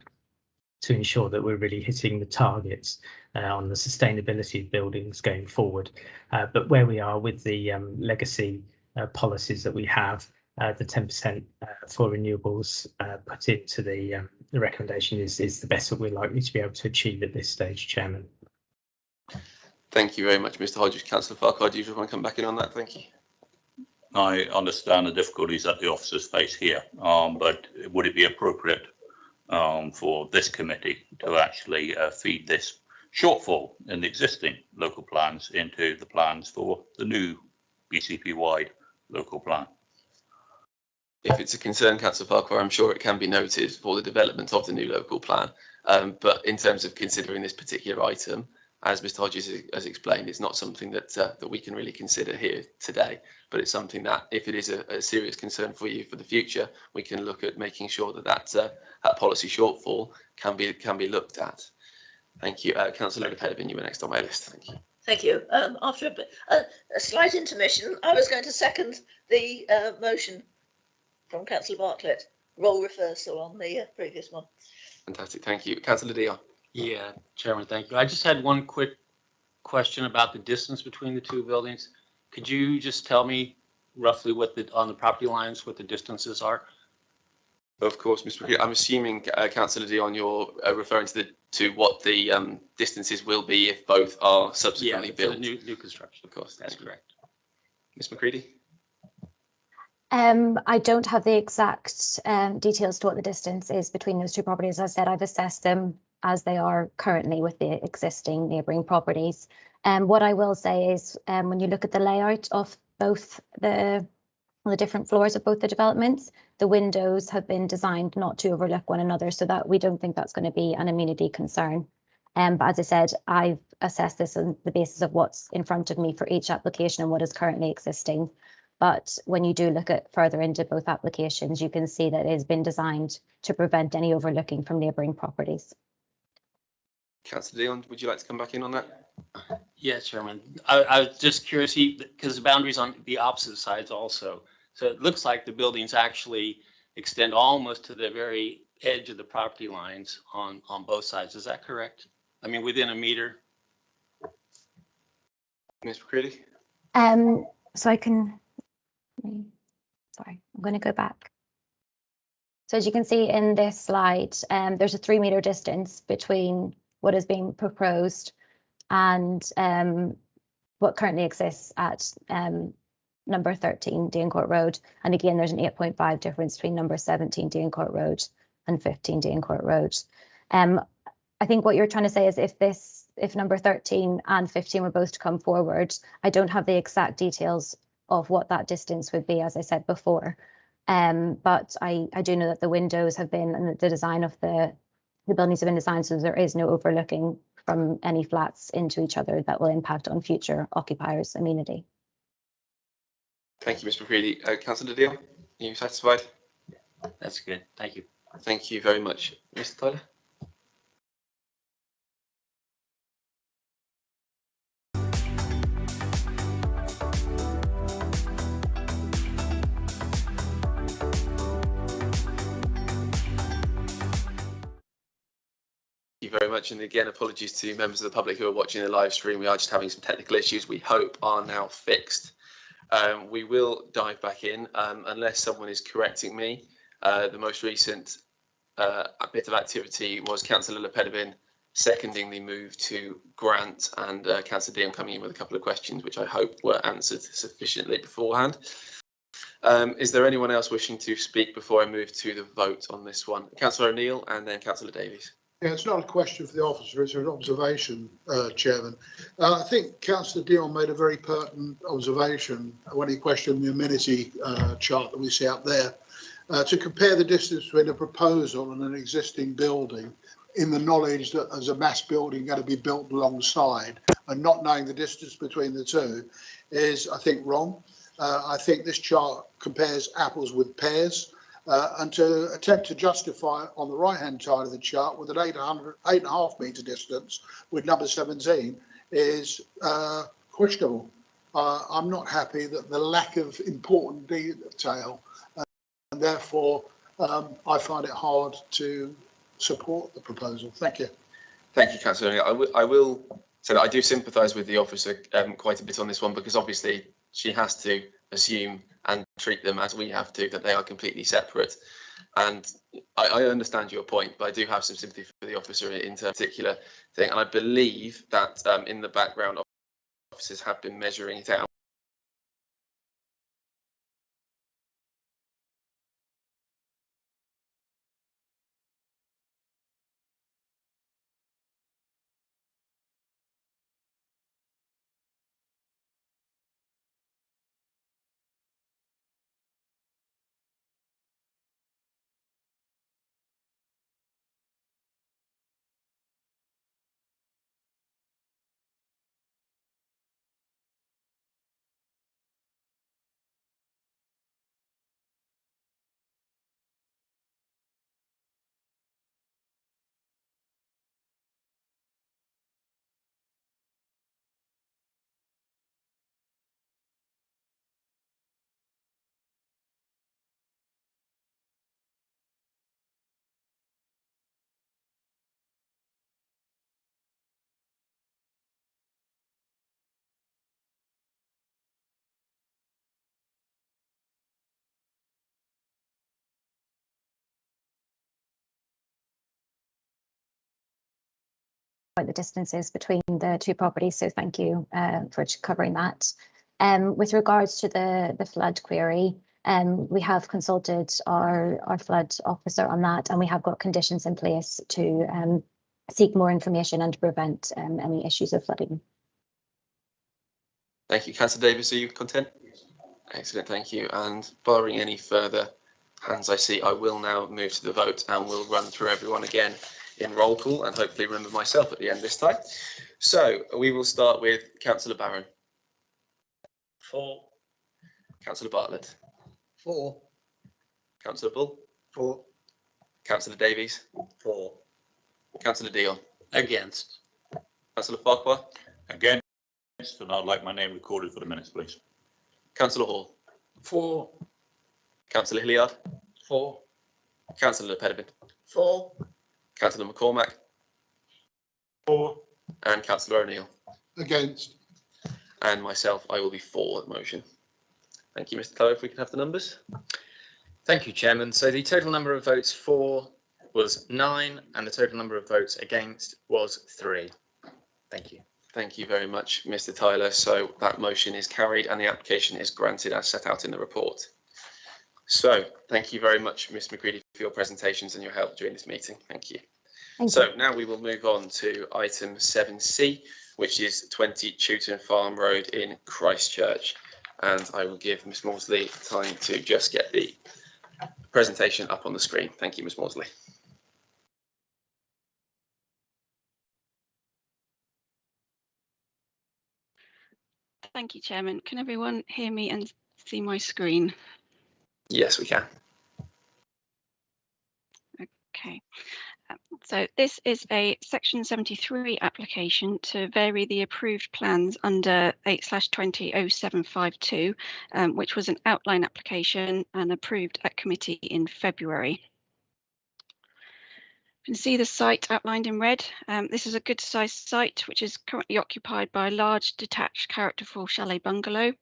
to ensure that we're really hitting the targets on the sustainability of buildings going forward. But where we are with the legacy policies that we have, the 10% for renewables put into the recommendation is the best that we're likely to be able to achieve at this stage, Chairman. Thank you very much, Mr. Hodges. Councillor Farquhar, do you just want to come back in on that? Thank you. I understand the difficulties that the officers face here, but would it be appropriate for this committee to actually feed this shortfall in the existing local plans into the plans for the new BCP-wide local plan? If it's a concern, Councillor Farquhar, I'm sure it can be noted for the development of the new local plan. But in terms of considering this particular item, as Mr. Hodges has explained, it's not something that that we can really consider here today. But it's something that, if it is a serious concern for you for the future, we can look at making sure that that policy shortfall can be looked at. Thank you, Councillor Pedevin. You were next on my list. Thank you. Thank you. After a slight intermission, I was going to second the motion from Councillor Bartlett. Role reversal on the previous one. Fantastic. Thank you, Councillor Dion. Yeah, Chairman, thank you. I just had one quick question about the distance between the two buildings. Could you just tell me roughly what on the property lines, what the distances are? Of course, Mr. McCready. I'm assuming, Councillor Dion, you're referring to what the distances will be if both are subsequently built. New construction. Of course, that's correct. Ms. McCready. I don't have the exact details to what the distance is between those two properties. As I said, I've assessed them as they are currently with the existing neighbouring properties. What I will say is when you look at the layout of both the different floors of both the developments, the windows have been designed not to overlook one another, so that we don't think that's going to be an amenity concern. But as I said, I've assessed this on the basis of what's in front of me for each application and what is currently existing. But when you do look at further into both applications, you can see that it has been designed to prevent any overlooking from neighbouring properties. Councillor Dion, would you like to come back in on that? Yes, Chairman. I was just curious because the boundaries on the opposite sides also. So it looks like the buildings actually extend almost to the very edge of the property lines on both sides. Is that correct? I mean, within a meter? Ms. McCready? So I can, sorry, I'm going to go back. So as you can see in this slide, there's a 3 metre distance between what is being proposed and what currently exists at number 13 Dean Court Road. And again, there's an 8.5 difference between number 17 Dean Court Road and 15 Dean Court Road. I think what you're trying to say is if number 13 and 15 were both to come forward, I don't have the exact details of what that distance would be, as I said before. But I do know that the windows have been, and the design of the buildings have been designed so there is no overlooking from any flats into each other that will impact on future occupiers' amenity. Thank you, Ms. McCready. Councillor Dion, are you satisfied? That's good. Thank you. Thank you very much. Mr. Tyler? Thank you very much, and again apologies to members of the public who are watching the live stream. We are just having some technical issues we hope are now fixed. We will dive back in unless someone is correcting me. The most recent bit of activity was Councillor Lepedevin seconding the move to grant, and Councillor Dion coming in with a couple of questions which I hope were answered sufficiently beforehand. Is there anyone else wishing to speak before I move to the vote on this one? Councillor O'Neill and then Councillor Davies. Yeah, it's not a question for the officer, it's an observation, Chairman. I think Councillor Dion made a very pertinent observation when he questioned the amenity chart that we see up there. To compare the distance between a proposal and an existing building in the knowledge that there's a mass building going to be built alongside and not knowing the distance between the two is, I think, wrong. I think this chart compares apples with pears. And to attempt to justify on the right-hand side of the chart with an 8.5 metre distance with number 17 is questionable. I'm not happy that the lack of important detail, and therefore I find it hard to support the proposal. Thank you. Thank you, Councillor. I will say that I do sympathise with the officer quite a bit on this one, because obviously she has to assume and treat them as we have to, that they are completely separate. And I understand your point, but I do have some sympathy for the officer in a particular thing. And I believe that in the background, officers have been measuring it out. the distances between the two properties, so thank you for covering that. With regards to the flood query, we have consulted our flood officer on that, and we have got conditions in place to seek more information and to prevent any issues of flooding. Thank you. Councillor Davis, are you content? Yes. Excellent, thank you. And barring any further hands I see, I will now move to the vote and we'll run through everyone again in roll call and hopefully remember myself at the end this time. So we will start with Councillor Barron. 4. Councillor Bartlett. 4. Councillor Bull. 4. Councillor Davies. 4. Councillor Dion. Against. Councillor Farquhar. Against, and I'd like my name recorded for the minutes, please. Councillor Hall. 4. Councillor Hilliard. 4. Councillor Pedevin. 4. Councillor McCormack. 4. And Councillor O'Neill. Against. And myself, I will be for the motion. Thank you, Mr. Clough. If we can have the numbers. Thank you, Chairman. So the total number of votes for was 9 and the total number of votes against was 3. Thank you. Thank you very much, Mr. Tyler. So that motion is carried and the application is granted as set out in the report. So thank you very much, Ms. McCready, for your presentations and your help during this meeting. Thank you. Now we will move on to item 7C, which is 20 Chewton Farm Road in Christchurch. And I will give Ms. Maudsley time to just get the presentation up on the screen. Thank you, Ms. Maudsley. Thank you, Chairman. Can everyone hear me and see my screen? Yes, we can. Okay. So this is a Section 73 application to vary the approved plans under 8/200752, which was an outline application and approved at committee in February. You can see the site outlined in red. This is a good sized site which is currently occupied by a large detached characterful chalet bungalow,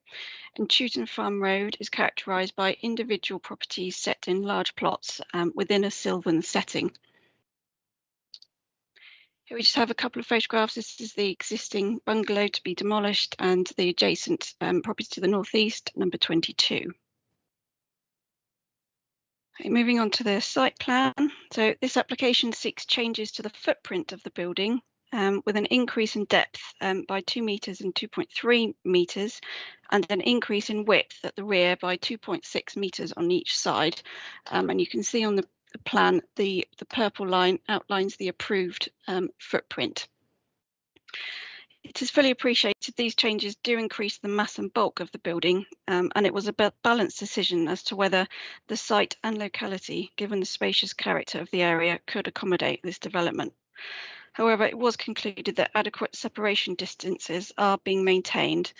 and Chewton Farm Road is characterised by individual properties set in large plots within a sylvan setting. Here we just have a couple of photographs. This is the existing bungalow to be demolished and the adjacent property to the northeast, number 22. Okay, moving on to the site plan. So this application seeks changes to the footprint of the building with an increase in depth by 2 metres and 2.3 metres and an increase in width at the rear by 2.6 metres on each side. And you can see on the plan, the purple line outlines the approved footprint. It is fully appreciated these changes do increase the mass and bulk of the building, and it was a balanced decision as to whether the site and locality, given the spacious character of the area, could accommodate this development. However, it was concluded that adequate separation distances are being maintained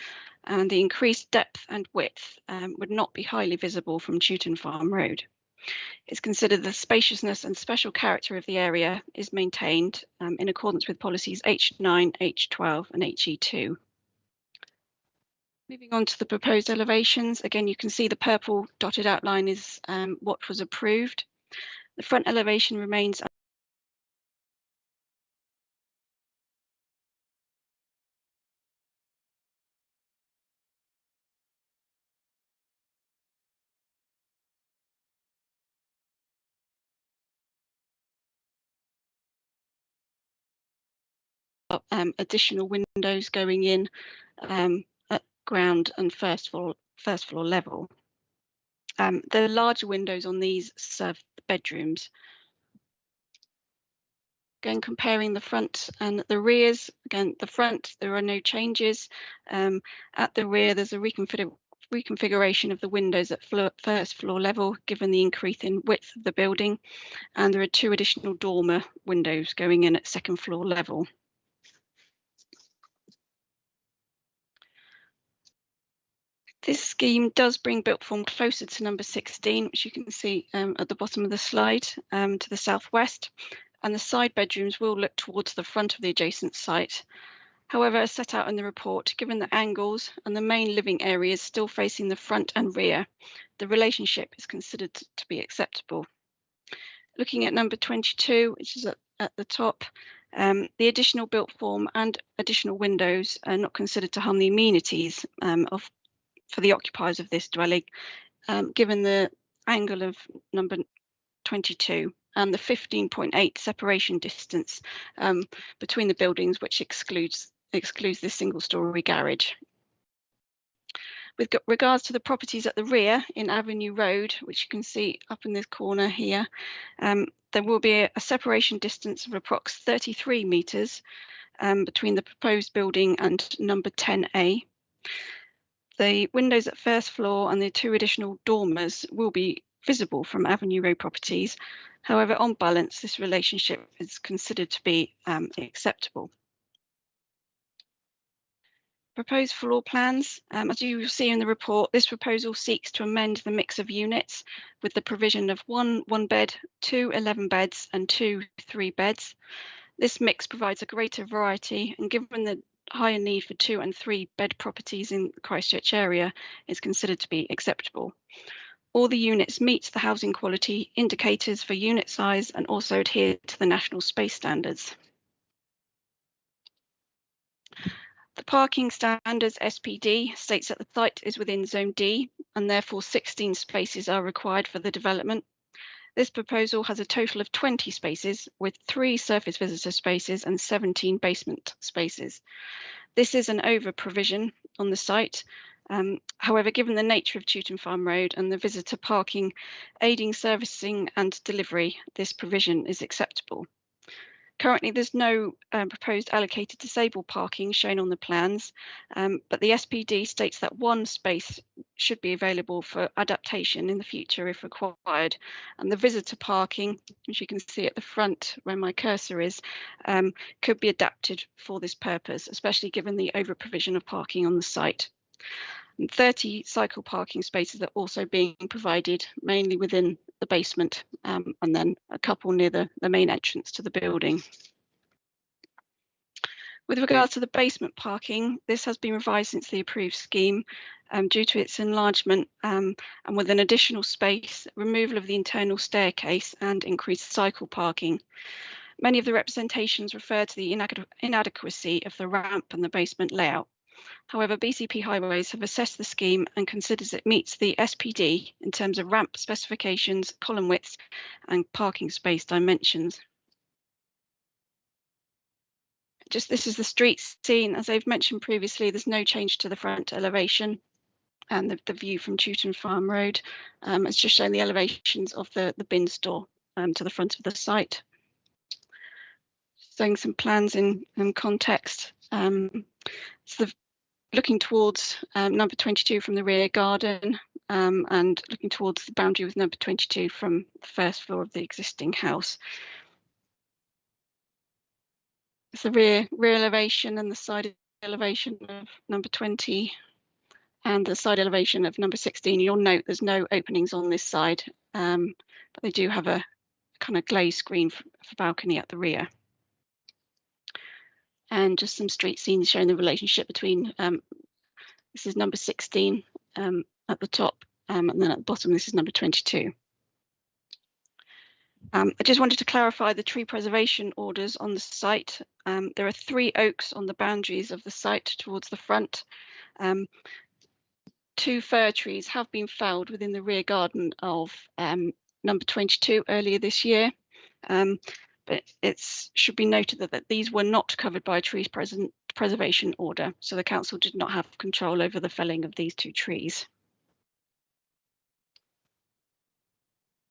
and the increased depth and width would not be highly visible from Chewton Farm Road. It's considered the spaciousness and special character of the area is maintained in accordance with policies H9, H12 and HE2. Moving on to the proposed elevations, again you can see the purple dotted outline is what was approved. The front elevation remains additional windows going in at ground and first floor level. The larger windows on these serve the bedrooms. Again, comparing the front and the rears, again, the front, there are no changes. At the rear, there's a reconfiguration of the windows at first floor level, given the increase in width of the building. And there are 2 additional dormer windows going in at second floor level. This scheme does bring built form closer to number 16, which you can see at the bottom of the slide to the southwest, and the side bedrooms will look towards the front of the adjacent site. However, as set out in the report, given the angles and the main living areas still facing the front and rear, the relationship is considered to be acceptable. Looking at number 22, which is at the top, The additional built form and additional windows are not considered to harm the amenities for the occupiers of this dwelling, given the angle of number 22 and the 15.8 separation distance between the buildings, which excludes this single-storey garage. With regards to the properties at the rear in Avenue Road, which you can see up in this corner here, there will be a separation distance of approx 33 metres between the proposed building and number 10A. The windows at first floor and the 2 additional dormers will be visible from Avenue Road properties. However, on balance, this relationship is considered to be acceptable. Proposed floor plans. As you will see in the report, this proposal seeks to amend the mix of units with the provision of 1 bed, 2 11 beds and 2 3 beds. This mix provides a greater variety, and given the higher need for 2 and 3 bed properties in the Christchurch area, is considered to be acceptable. All the units meet the housing quality indicators for unit size and also adhere to the national space standards. The parking standards SPD states that the site is within Zone D and therefore 16 spaces are required for the development. This proposal has a total of 20 spaces with 3 surface visitor spaces and 17 basement spaces. This is an over provision on the site. However, given the nature of Chewton Farm Road and the visitor parking aiding servicing and delivery, this provision is acceptable. Currently, there's no proposed allocated disabled parking shown on the plans, but the SPD states that 1 space should be available for adaptation in the future if required. And the visitor parking, which you can see at the front where my cursor is, could be adapted for this purpose, especially given the over provision of parking on the site. And 30 cycle parking spaces are also being provided, mainly within the basement, and then a couple near the main entrance to the building. With regards to the basement parking, this has been revised since the approved scheme due to its enlargement and with an additional space, removal of the internal staircase and increased cycle parking. Many of the representations refer to the inadequacy of the ramp and the basement layout. However, BCP Highways have assessed the scheme and considers it meets the SPD in terms of ramp specifications, column widths, and parking space dimensions. This is the street scene. As I've mentioned previously, there's no change to the front elevation and the view from Chewton Farm Road. It's just showing the elevations of the bin store to the front of the site. Showing some plans in context. So looking towards number 22 from the rear garden and looking towards the boundary with number 22 from the first floor of the existing house. It's the rear elevation and the side elevation of number 20 and the side elevation of number 16. You'll note there's no openings on this side, but they do have a kind of glazed screen for balcony at the rear. And just some street scenes showing the relationship between, this is number 16 at the top, and then at the bottom, this is number 22. I just wanted to clarify the tree preservation orders on the site. There are 3 oaks on the boundaries of the site towards the front. 2 fir trees have been felled within the rear garden of number 22 earlier this year. But it should be noted that these were not covered by a tree preservation order, so the council did not have control over the felling of these 2 trees.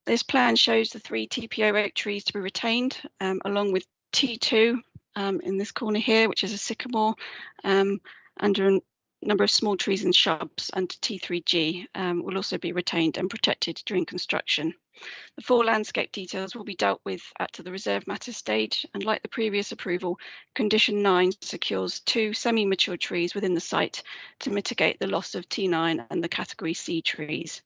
This plan shows the 3 TPO oak trees to be retained, along with T2 in this corner here, which is a sycamore, under a number of small trees and shrubs, and T3G will also be retained and protected during construction. The 4 landscape details will be dealt with at the reserve matter stage, and like the previous approval, condition 9 secures 2 semi-mature trees within the site to mitigate the loss of T9 and the category C trees.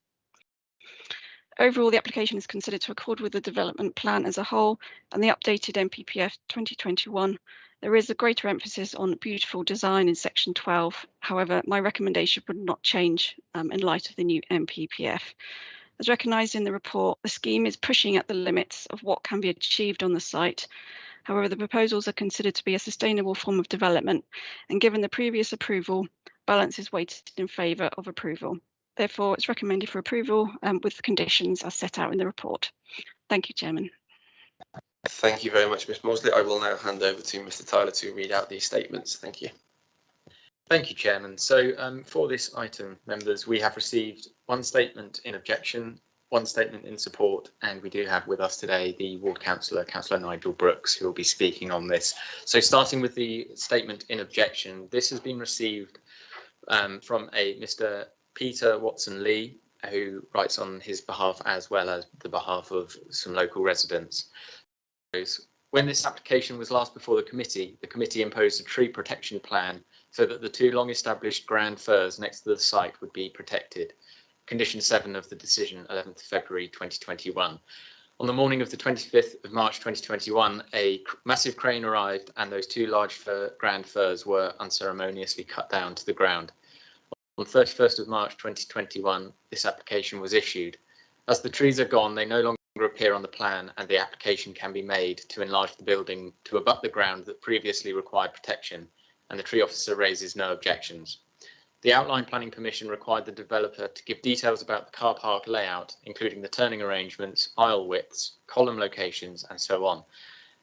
Overall, the application is considered to accord with the development plan as a whole and the updated NPPF 2021. There is a greater emphasis on beautiful design in section 12. However, my recommendation would not change in light of the new NPPF. As recognised in the report, the scheme is pushing at the limits of what can be achieved on the site. However, the proposals are considered to be a sustainable form of development, and given the previous approval, balance is weighted in favour of approval. Therefore, it's recommended for approval with the conditions as set out in the report. Thank you, Chairman. Thank you very much, Ms Maudslet. I will now hand over to Mr Tyler to read out these statements. Thank you. Thank you, Chairman. So for this item, members, we have received one statement in objection, one statement in support, and we do have with us today the Ward Councillor, Councillor Nigel Brooks, who will be speaking on this. So starting with the statement in objection, this has been received from a Mr Peter Watson-Lee, who writes on his behalf as well as the behalf of some local residents. When this application was last before the committee imposed a tree protection plan so that the two long-established grand firs next to the site would be protected. Condition 7 of the decision, 11th February 2021. On the morning of the 25th of March 2021, a massive crane arrived and those two large grand firs were unceremoniously cut down to the ground. On 31st of March 2021, this application was issued. As the trees are gone, they no longer appear on the plan and the application can be made to enlarge the building to abut the ground that previously required protection, and the tree officer raises no objections. The outline planning permission required the developer to give details about the car park layout, including the turning arrangements, aisle widths, column locations, and so on.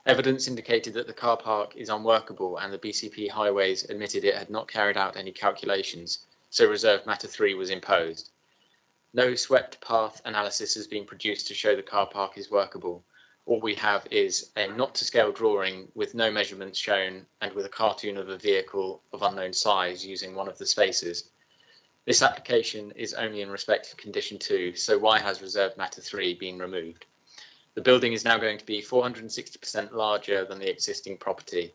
Evidence indicated that the car park is unworkable and the BCP Highways admitted it had not carried out any calculations, so reserved matter 3 was imposed. No swept path analysis has been produced to show the car park is workable. All we have is a not to scale drawing with no measurements shown and with a cartoon of a vehicle of unknown size using one of the spaces. This application is only in respect of condition 2, so why has reserved matter 3 been removed? The building is now going to be 460% larger than the existing property.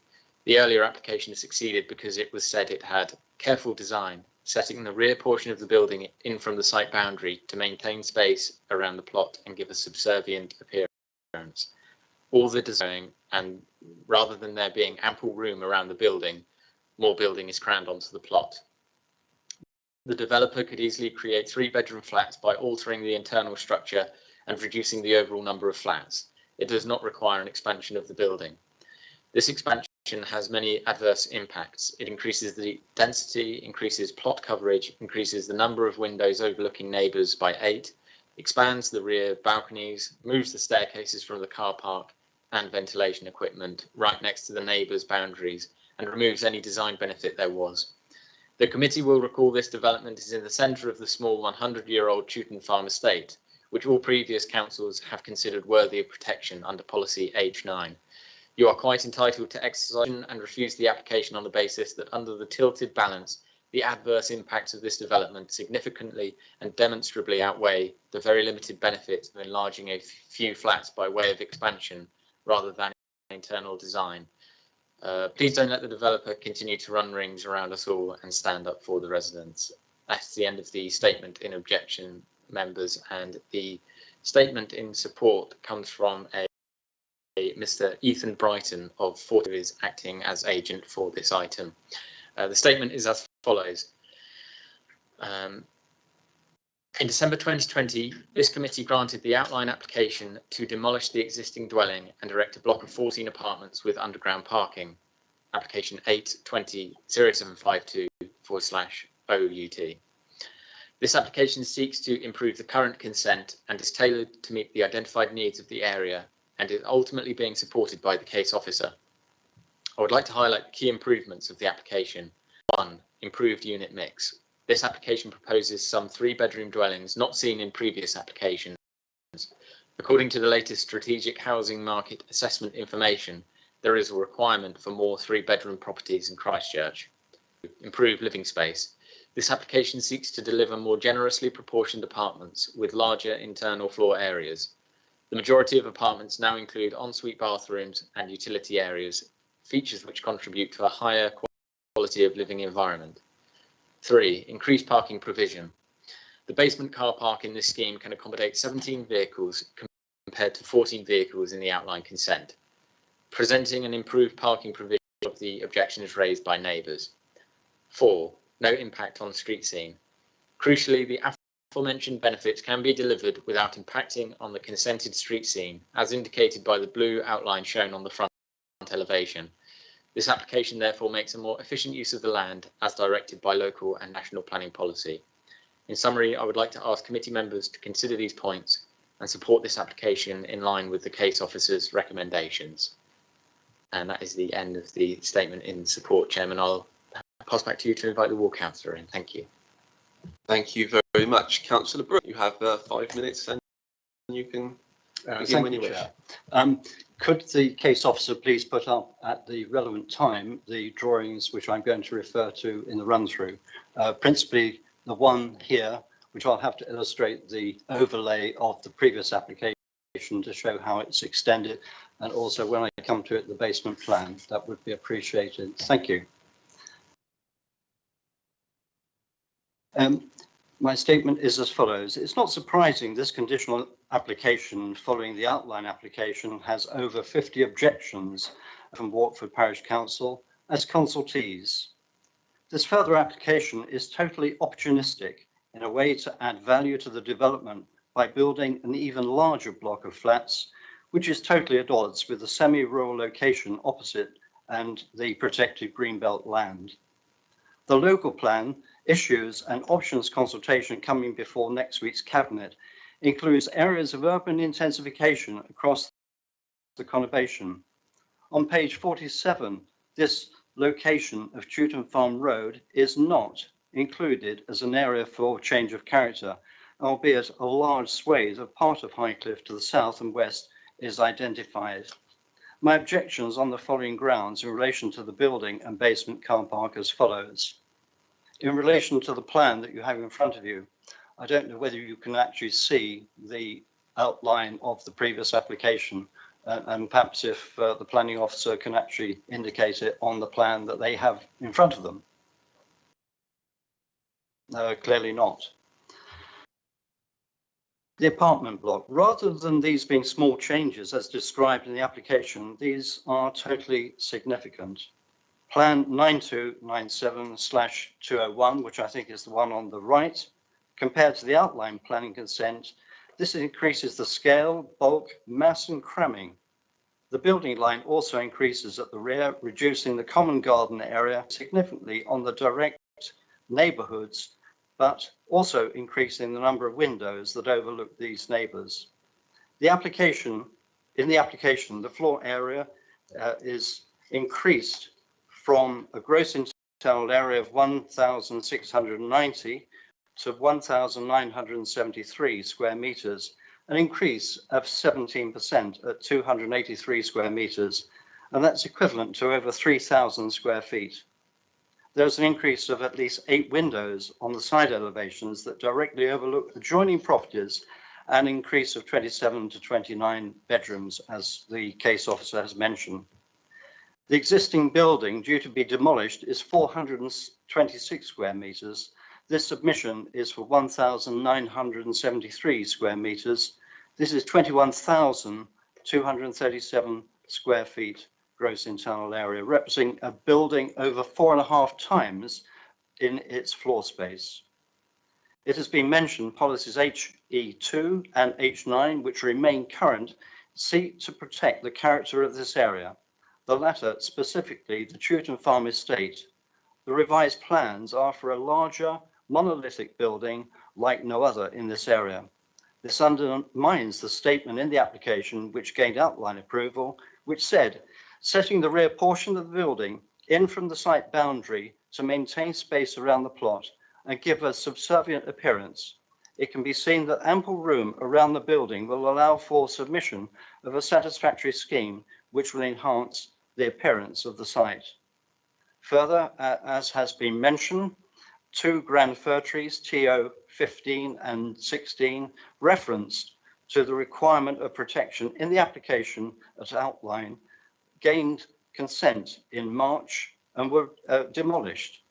The earlier application succeeded because it was said it had careful design, setting the rear portion of the building in from the site boundary to maintain space around the plot and give a subservient appearance. All the design, and rather than there being ample room around the building, more building is crammed onto the plot. The developer could easily create 3-bedroom flats by altering the internal structure and reducing the overall number of flats. It does not require an expansion of the building. This expansion has many adverse impacts. It increases the density, increases plot coverage, increases the number of windows overlooking neighbours by 8, expands the rear balconies, moves the staircases from the car park and ventilation equipment right next to the neighbours' boundaries, and removes any design benefit there was. The committee will recall this development is in the centre of the small 100-year-old Chewton Farm estate, which all previous councils have considered worthy of protection under policy H9. You are quite entitled to exercise and refuse the application on the basis that under the tilted balance, the adverse impacts of this development significantly and demonstrably outweigh the very limited benefits of enlarging a few flats by way of expansion rather than internal design. Please don't let the developer continue to run rings around us all and stand up for the residents. That's the end of the statement in objection, members, and the statement in support comes from a Mr. Ethan Brighton of Fort, who is acting as agent for this item. The statement is as follows. In December 2020, this committee granted the outline application to demolish the existing dwelling and erect a block of 14 apartments with underground parking. Application 820-0752/OUT. This application seeks to improve the current consent and is tailored to meet the identified needs of the area and is ultimately being supported by the case officer. I would like to highlight the key improvements of the application. 1. Improved unit mix. This application proposes some 3-bedroom dwellings not seen in previous applications. According to the latest strategic housing market assessment information, there is a requirement for more 3-bedroom properties in Christchurch. Improved living space. This application seeks to deliver more generously proportioned apartments with larger internal floor areas. The majority of apartments now include ensuite bathrooms and utility areas, features which contribute to a higher quality of living environment. 3. Increased parking provision. The basement car park in this scheme can accommodate 17 vehicles compared to 14 vehicles in the outline consent, presenting an improved parking provision of the objections raised by neighbours. 4. No impact on street scene. Crucially, the aforementioned benefits can be delivered without impacting on the consented street scene, as indicated by the blue outline shown on the front front elevation. This application therefore makes a more efficient use of the land as directed by local and national planning policy. In summary, I would like to ask committee members to consider these points and support this application in line with the case officer's recommendations. And that is the end of the statement in support, Chairman. I'll pass back to you to invite the ward councillor in. Thank you. Thank you very much. Councillor Brooke, you have 5 minutes and you can begin when you wish. Could the case officer please put up at the relevant time the drawings which I'm going to refer to in the run-through, principally the one here, which I'll have to illustrate the overlay of the previous application to show how it's extended, and also when I come to it, the basement plan. That would be appreciated. Thank you. My statement is as follows. It's not surprising this conditional application following the outline application has over 50 objections from Warkford Parish Council as consultees. This further application is totally opportunistic in a way to add value to the development by building an even larger block of flats, which is totally at odds with the semi-rural location opposite and the protected greenbelt land. The local plan issues and options consultation coming before next week's cabinet includes areas of urban intensification across the conurbation. On page 47, this location of Chewton Farm Road is not included as an area for change of character, albeit a large swathe of part of Highcliffe to the south and west is identified. My objections on the following grounds in relation to the building and basement car park as follows. In relation to the plan that you have in front of you, I don't know whether you can actually see the outline of the previous application, and perhaps if the planning officer can actually indicate it on the plan that they have in front of them. Clearly not. The apartment block, rather than these being small changes as described in the application, these are totally significant. Plan 9297/201, which I think is the one on the right, compared to the outline planning consent, this increases the scale, bulk, mass and cramming. The building line also increases at the rear, reducing the common garden area significantly on the direct neighbourhoods, but also increasing the number of windows that overlook these neighbours. In the application, the floor area is increased from a gross internal area of 1,690 to 1,973 square metres, an increase of 17% at 283 square metres, and that's equivalent to over 3,000 square feet. There's an increase of at least 8 windows on the side elevations that directly overlook adjoining properties, an increase of 27 to 29 bedrooms, as the case officer has mentioned. The existing building due to be demolished is 426 square metres. This submission is for 1,973 square metres. This is 21,237 square feet gross internal area, representing a building over 4.5 times in its floor space. It has been mentioned policies HE2 and H9, which remain current, seek to protect the character of this area. The latter, specifically the Chewton Farm estate. The revised plans are for a larger monolithic building like no other in this area. This undermines the statement in the application which gained outline approval, which said, setting the rear portion of the building in from the site boundary to maintain space around the plot and give a subservient appearance. It can be seen that ample room around the building will allow for submission of a satisfactory scheme which will enhance the appearance of the site. Further, as has been mentioned, 2 grand fir trees, TO 15 and 16, referenced to the requirement of protection in the application as outlined, gained consent in March and were demolished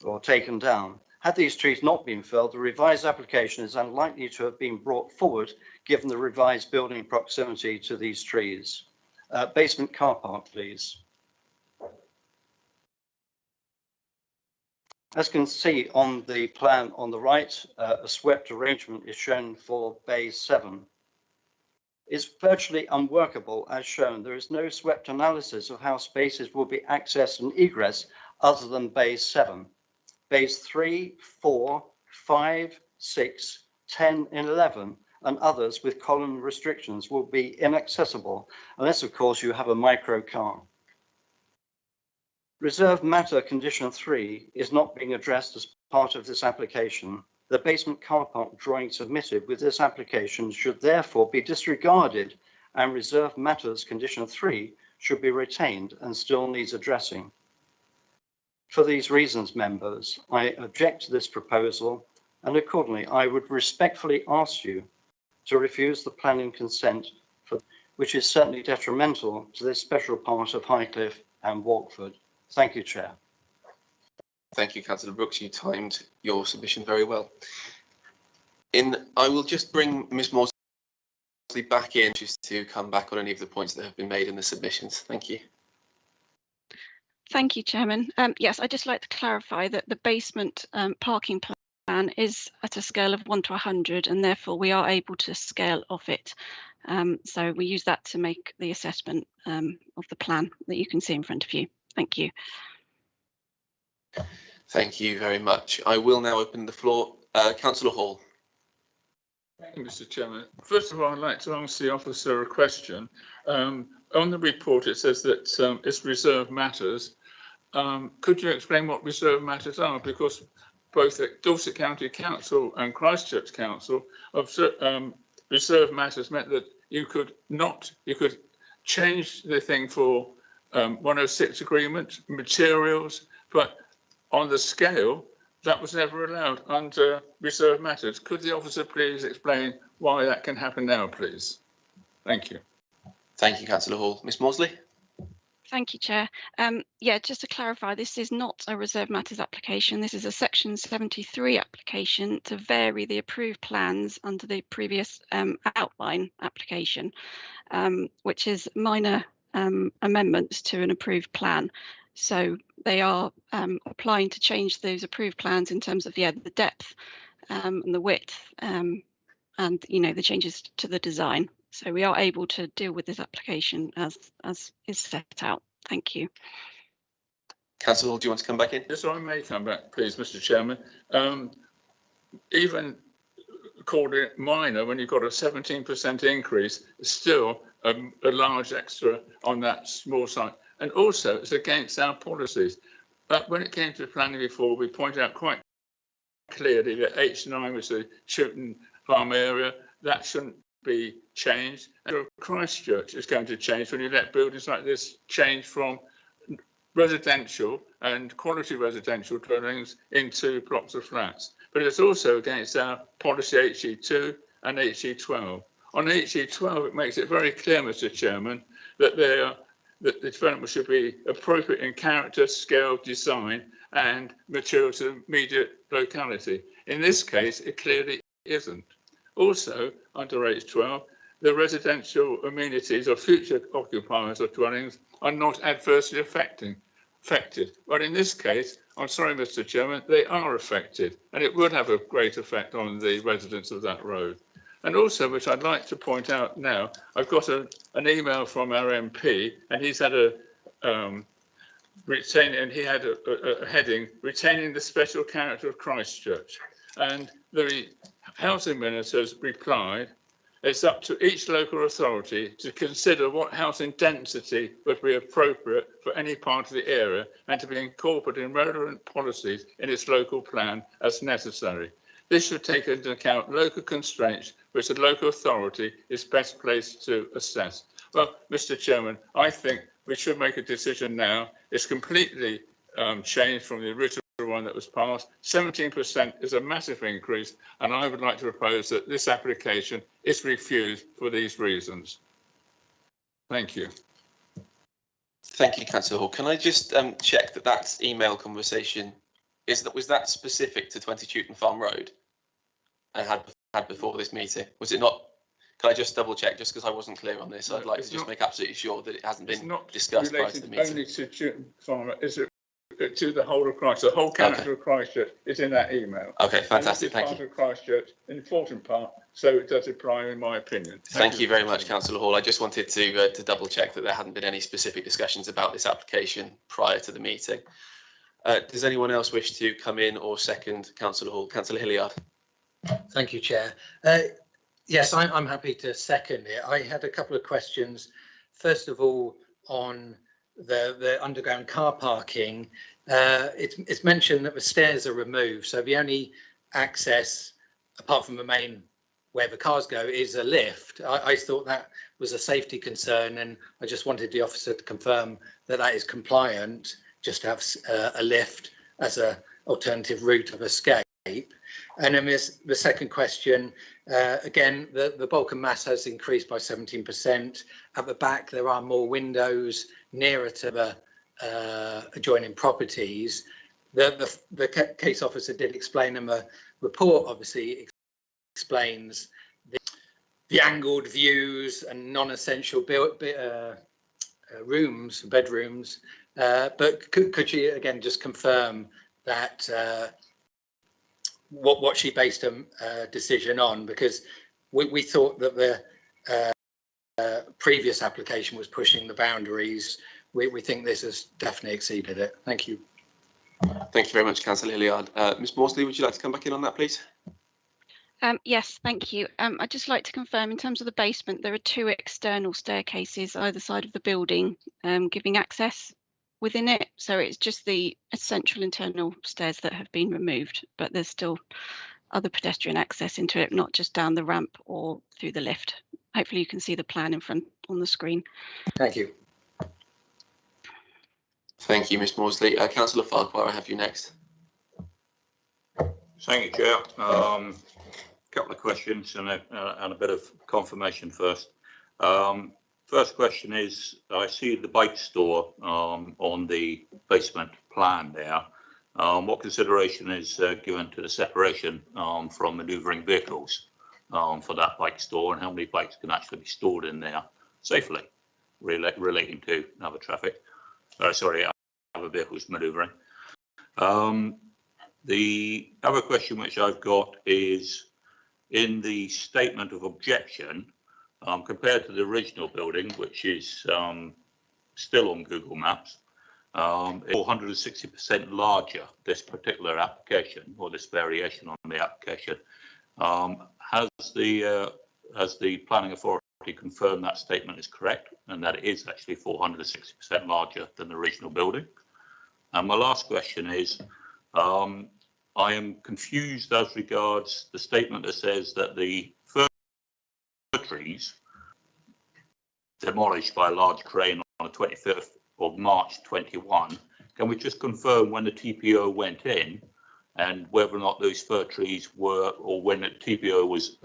or taken down. Had these trees not been felled, the revised application is unlikely to have been brought forward given the revised building proximity to these trees. Basement car park, please. As you can see on the plan on the right, a swept arrangement is shown for Bay 7. is virtually unworkable as shown. There is no swept analysis of how spaces will be accessed and egress other than bays 7. Bays 3, 4, 5, 6, 10 and 11 and others with column restrictions will be inaccessible unless of course you have a micro car. Reserved matter condition 3 is not being addressed as part of this application. The basement car park drawing submitted with this application should therefore be disregarded, and reserved matters condition 3 should be retained and still needs addressing. For these reasons, members, I object to this proposal, and accordingly I would respectfully ask you to refuse the planning consent, which is certainly detrimental to this special part of Highcliffe and Walkford. Thank you, Chair. Thank you, Councillor Brooks. You timed your submission very well. I will just bring Ms. Morsley back in just to come back on any of the points that have been made in the submissions. Thank you. Thank you, Chairman. Yes, I'd just like to clarify that the basement parking plan is at a scale of 1 to 100, and therefore we are able to scale off it. So we use that to make the assessment of the plan that you can see in front of you. Thank you. Thank you very much. I will now open the floor. Councillor Hall. Thank you, Mr. Chairman. First of all, I'd like to ask the officer a question. On the report, it says that it's reserved matters. Could you explain what reserved matters are? Because both at Dorset County Council and Christchurch Council, reserved matters meant that you could change the thing for 106 agreement materials, but on the scale that was never allowed under reserved matters. Could the officer please explain why that can happen now, please? Thank you. Thank you, Councillor Hall. Ms. Morsley. Thank you, Chair. Yeah, just to clarify, this is not a reserved matters application. This is a Section 73 application to vary the approved plans under the previous outline application, which is minor amendments to an approved plan. So they are applying to change those approved plans in terms of the depth and the width and the changes to the design. So we are able to deal with this application as is set out. Thank you. Councillor Hall, do you want to come back in? Yes, I may come back, please, Mr. Chairman. Even called it minor when you've got a 17% increase, it's still a large extra on that small site. And also, it's against our policies. But when it came to planning before, we pointed out quite clearly that H9 was the Chewton Farm area. That shouldn't be changed. And Christchurch is going to change when you let buildings like this change from residential and quality residential dwellings into blocks of flats. But it's also against our policy HE2 and HE12. On HE12, it makes it very clear, Mr. Chairman, that that the development should be appropriate in character, scale, design, and material to the immediate locality. In this case, it clearly isn't. Also, under H12, the residential amenities of future occupiers of dwellings are not adversely affected. But in this case, I'm sorry, Mr. Chairman, they are affected, and it would have a great effect on the residents of that road. And also, which I'd like to point out now, I've got an email from our MP, and he's had a heading, retaining the special character of Christchurch. And the housing minister's replied, it's up to each local authority to consider what housing density would be appropriate for any part of the area and to be incorporated in relevant policies in its local plan as necessary. This should take into account local constraints which the local authority is best placed to assess. Well, Mr. Chairman, I think we should make a decision now. It's completely changed from the original one that was passed. 17% is a massive increase, and I would like to propose that this application is refused for these reasons. Thank you. Thank you, Councillor Hall. Can I just check that email conversation was that specific to 20 Chewton Farm Road and had before this meeting? Was it not? Can I just double check, just because I wasn't clear on this? I'd like to just make absolutely sure that it hasn't been discussed prior to the meeting. Only to Chewton Farm. Is it to the whole of Christchurch. The whole character of Christchurch is in that email. Okay, fantastic. Thank you. Part of Christchurch, an important part, so it does apply, in my opinion. Thank you very much, Councillor Hall. I just wanted to double check that there hadn't been any specific discussions about this application prior to the meeting. Does anyone else wish to come in or second Councillor Hall? Councillor Hilliard. Thank you, Chair. Yes, I'm happy to second it. I had a couple of questions. First of all, on the underground car parking, it's mentioned that the stairs are removed, so the only access apart from the main where the cars go is a lift. I thought that was a safety concern, and I just wanted the officer to confirm that that is compliant, just to have a lift as an alternative route of escape. And then the second question, again, the bulk and mass has increased by 17%. At the back, there are more windows nearer to the adjoining properties. The case officer did explain, and the report obviously explains the angled views and non-essential rooms, bedrooms. But could you again just confirm that what she based a decision on? Because we thought that the previous application was pushing the boundaries. We think this has definitely exceeded it. Thank you. Thank you very much, Councillor Hilliard. Ms Morsley, would you like to come back in on that, please? Yes, thank you. I'd just like to confirm, in terms of the basement, there are 2 external staircases either side of the building, giving access within it. So it's just the essential internal stairs that have been removed, but there's still other pedestrian access into it, not just down the ramp or through the lift. Hopefully you can see the plan in front on the screen. Thank you. Thank you, Ms Morsley. Councillor Farquhar, I have you next. Thank you, Chair. Couple of questions and a bit of confirmation first. First question is, I see the bike store on the basement plan there. What consideration is given to the separation from manoeuvring vehicles for that bike store, and how many bikes can actually be stored in there safely relating to other traffic? Sorry, other vehicles manoeuvring. The other question which I've got is, in the statement of objection, compared to the original building, which is still on Google Maps, 460% larger, this particular application, or this variation on the application. Has the planning authority confirmed that statement is correct, and that it is actually 460% larger than the original building? And my last question is, I am confused as regards the statement that says that the fir trees demolished by a large crane on the 25th of March 21. Can we just confirm when the TPO went in and whether or not those fir trees were, or when the TPO was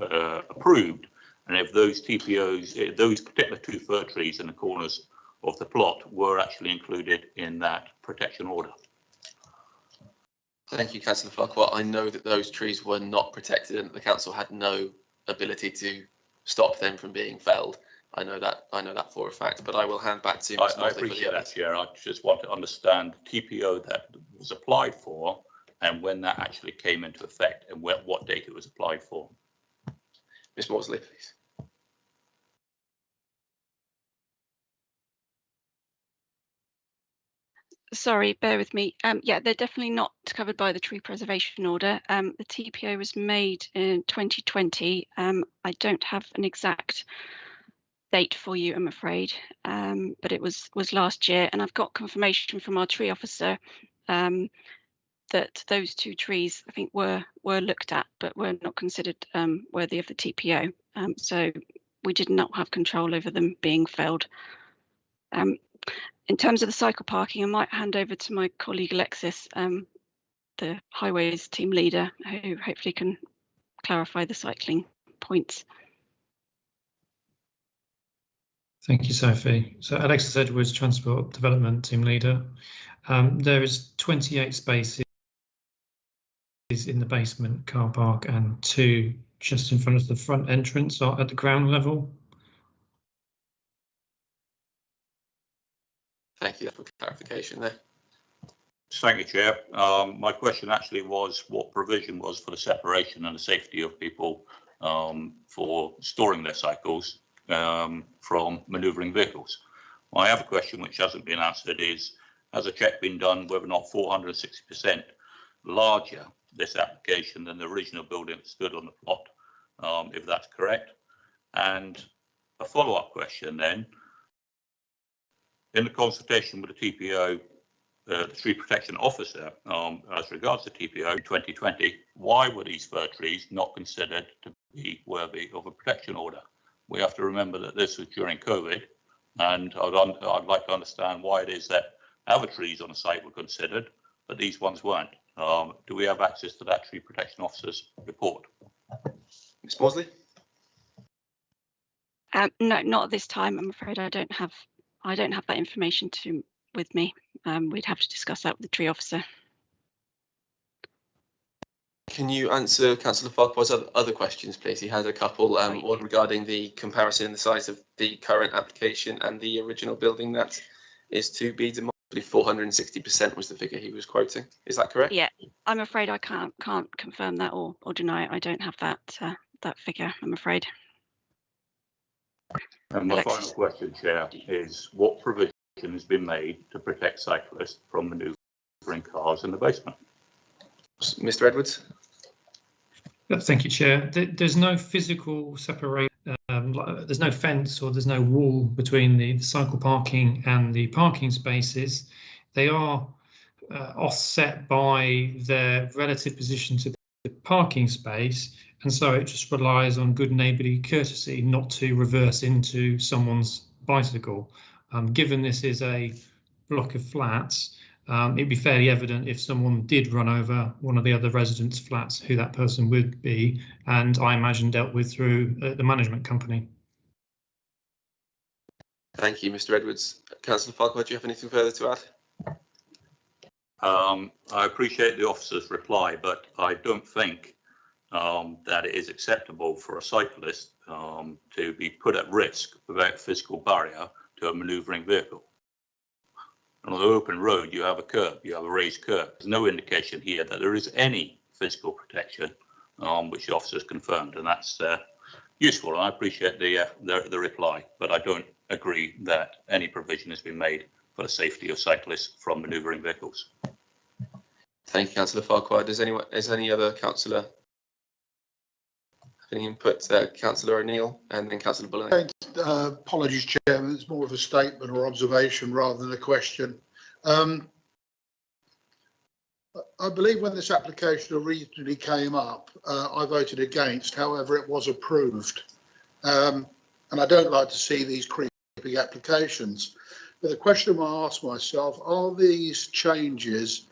approved, and if those TPOs, those particular 2 fir trees in the corners of the plot were actually included in that protection order? Thank you, Councillor Farquhar. I know that those trees were not protected and the council had no ability to stop them from being felled. I know that for a fact, but I will hand back to Ms. I appreciate that, Chair. I just want to understand TPO that was applied for and when that actually came into effect and what date it was applied for. Ms. Morsley, please. Sorry, bear with me. Yeah, they're definitely not covered by the tree preservation order. The TPO was made in 2020. I don't have an exact date for you, I'm afraid, but it was last year, and I've got confirmation from our tree officer that those 2 trees, I think, were looked at, but were not considered worthy of the TPO. So we did not have control over them being felled. In terms of the cycle parking, I might hand over to my colleague Alexis, the highways team leader, who hopefully can clarify the cycling points. Thank you, Sophie. So Alexis Edwards, Transport Development Team Leader. There is 28 spaces in the basement car park and 2 just in front of the front entrance or at the ground level. Thank you for clarification there. Thank you, Chair. My question actually was what provision was for the separation and the safety of people for storing their cycles from manoeuvring vehicles. My other question, which hasn't been answered, is has a check been done whether or not 460% larger this application than the original building that stood on the plot, if that's correct? And a follow-up question then, in the consultation with the TPO, the tree protection officer, as regards the TPO 2020, why were these fir trees not considered to be worthy of a protection order? We have to remember that this was during COVID, and I'd like to understand why it is that other trees on the site were considered, but these ones weren't. Do we have access to that tree protection officer's report? Ms. Maudsley? No, not at this time. I'm afraid I don't have that information with me. We'd have to discuss that with the tree officer. Can you answer Councillor Farquhar's other questions, please? He had a couple, one regarding the comparison in the size of the current application and the original building that is to be demolished. 460% was the figure he was quoting. Is that correct? Yeah, I'm afraid I can't confirm that or deny it. I don't have that figure, I'm afraid. And my final question, Chair, is what provision has been made to protect cyclists from manoeuvring cars in the basement? Mr. Edwards? Thank you, Chair. There's no physical separation. There's no fence or there's no wall between the cycle parking and the parking spaces. They are offset by their relative position to the parking space, and so it just relies on good neighbourly courtesy not to reverse into someone's bicycle. Given this is a block of flats, it'd be fairly evident if someone did run over one of the other residents' flats who that person would be, and I imagine dealt with through the management company. Thank you, Mr. Edwards. Councillor Farquhar, do you have anything further to add? I appreciate the officer's reply, but I don't think that it is acceptable for a cyclist to be put at risk without a physical barrier to a manoeuvring vehicle. On an open road, you have a curb, you have a raised curb. There's no indication here that there is any physical protection, which the officer's confirmed, and that's useful. And I appreciate the reply, but I don't agree that any provision has been made for the safety of cyclists from manoeuvring vehicles. Thank you, Councillor Farquhar. Is any other councillor have any input? Councillor O'Neill and then Councillor Bullen. Apologies, Chairman. It's more of a statement or observation rather than a question. I believe when this application originally came up, I voted against. However, it was approved. And I don't like to see these creeping applications. But the question I ask myself, are these changes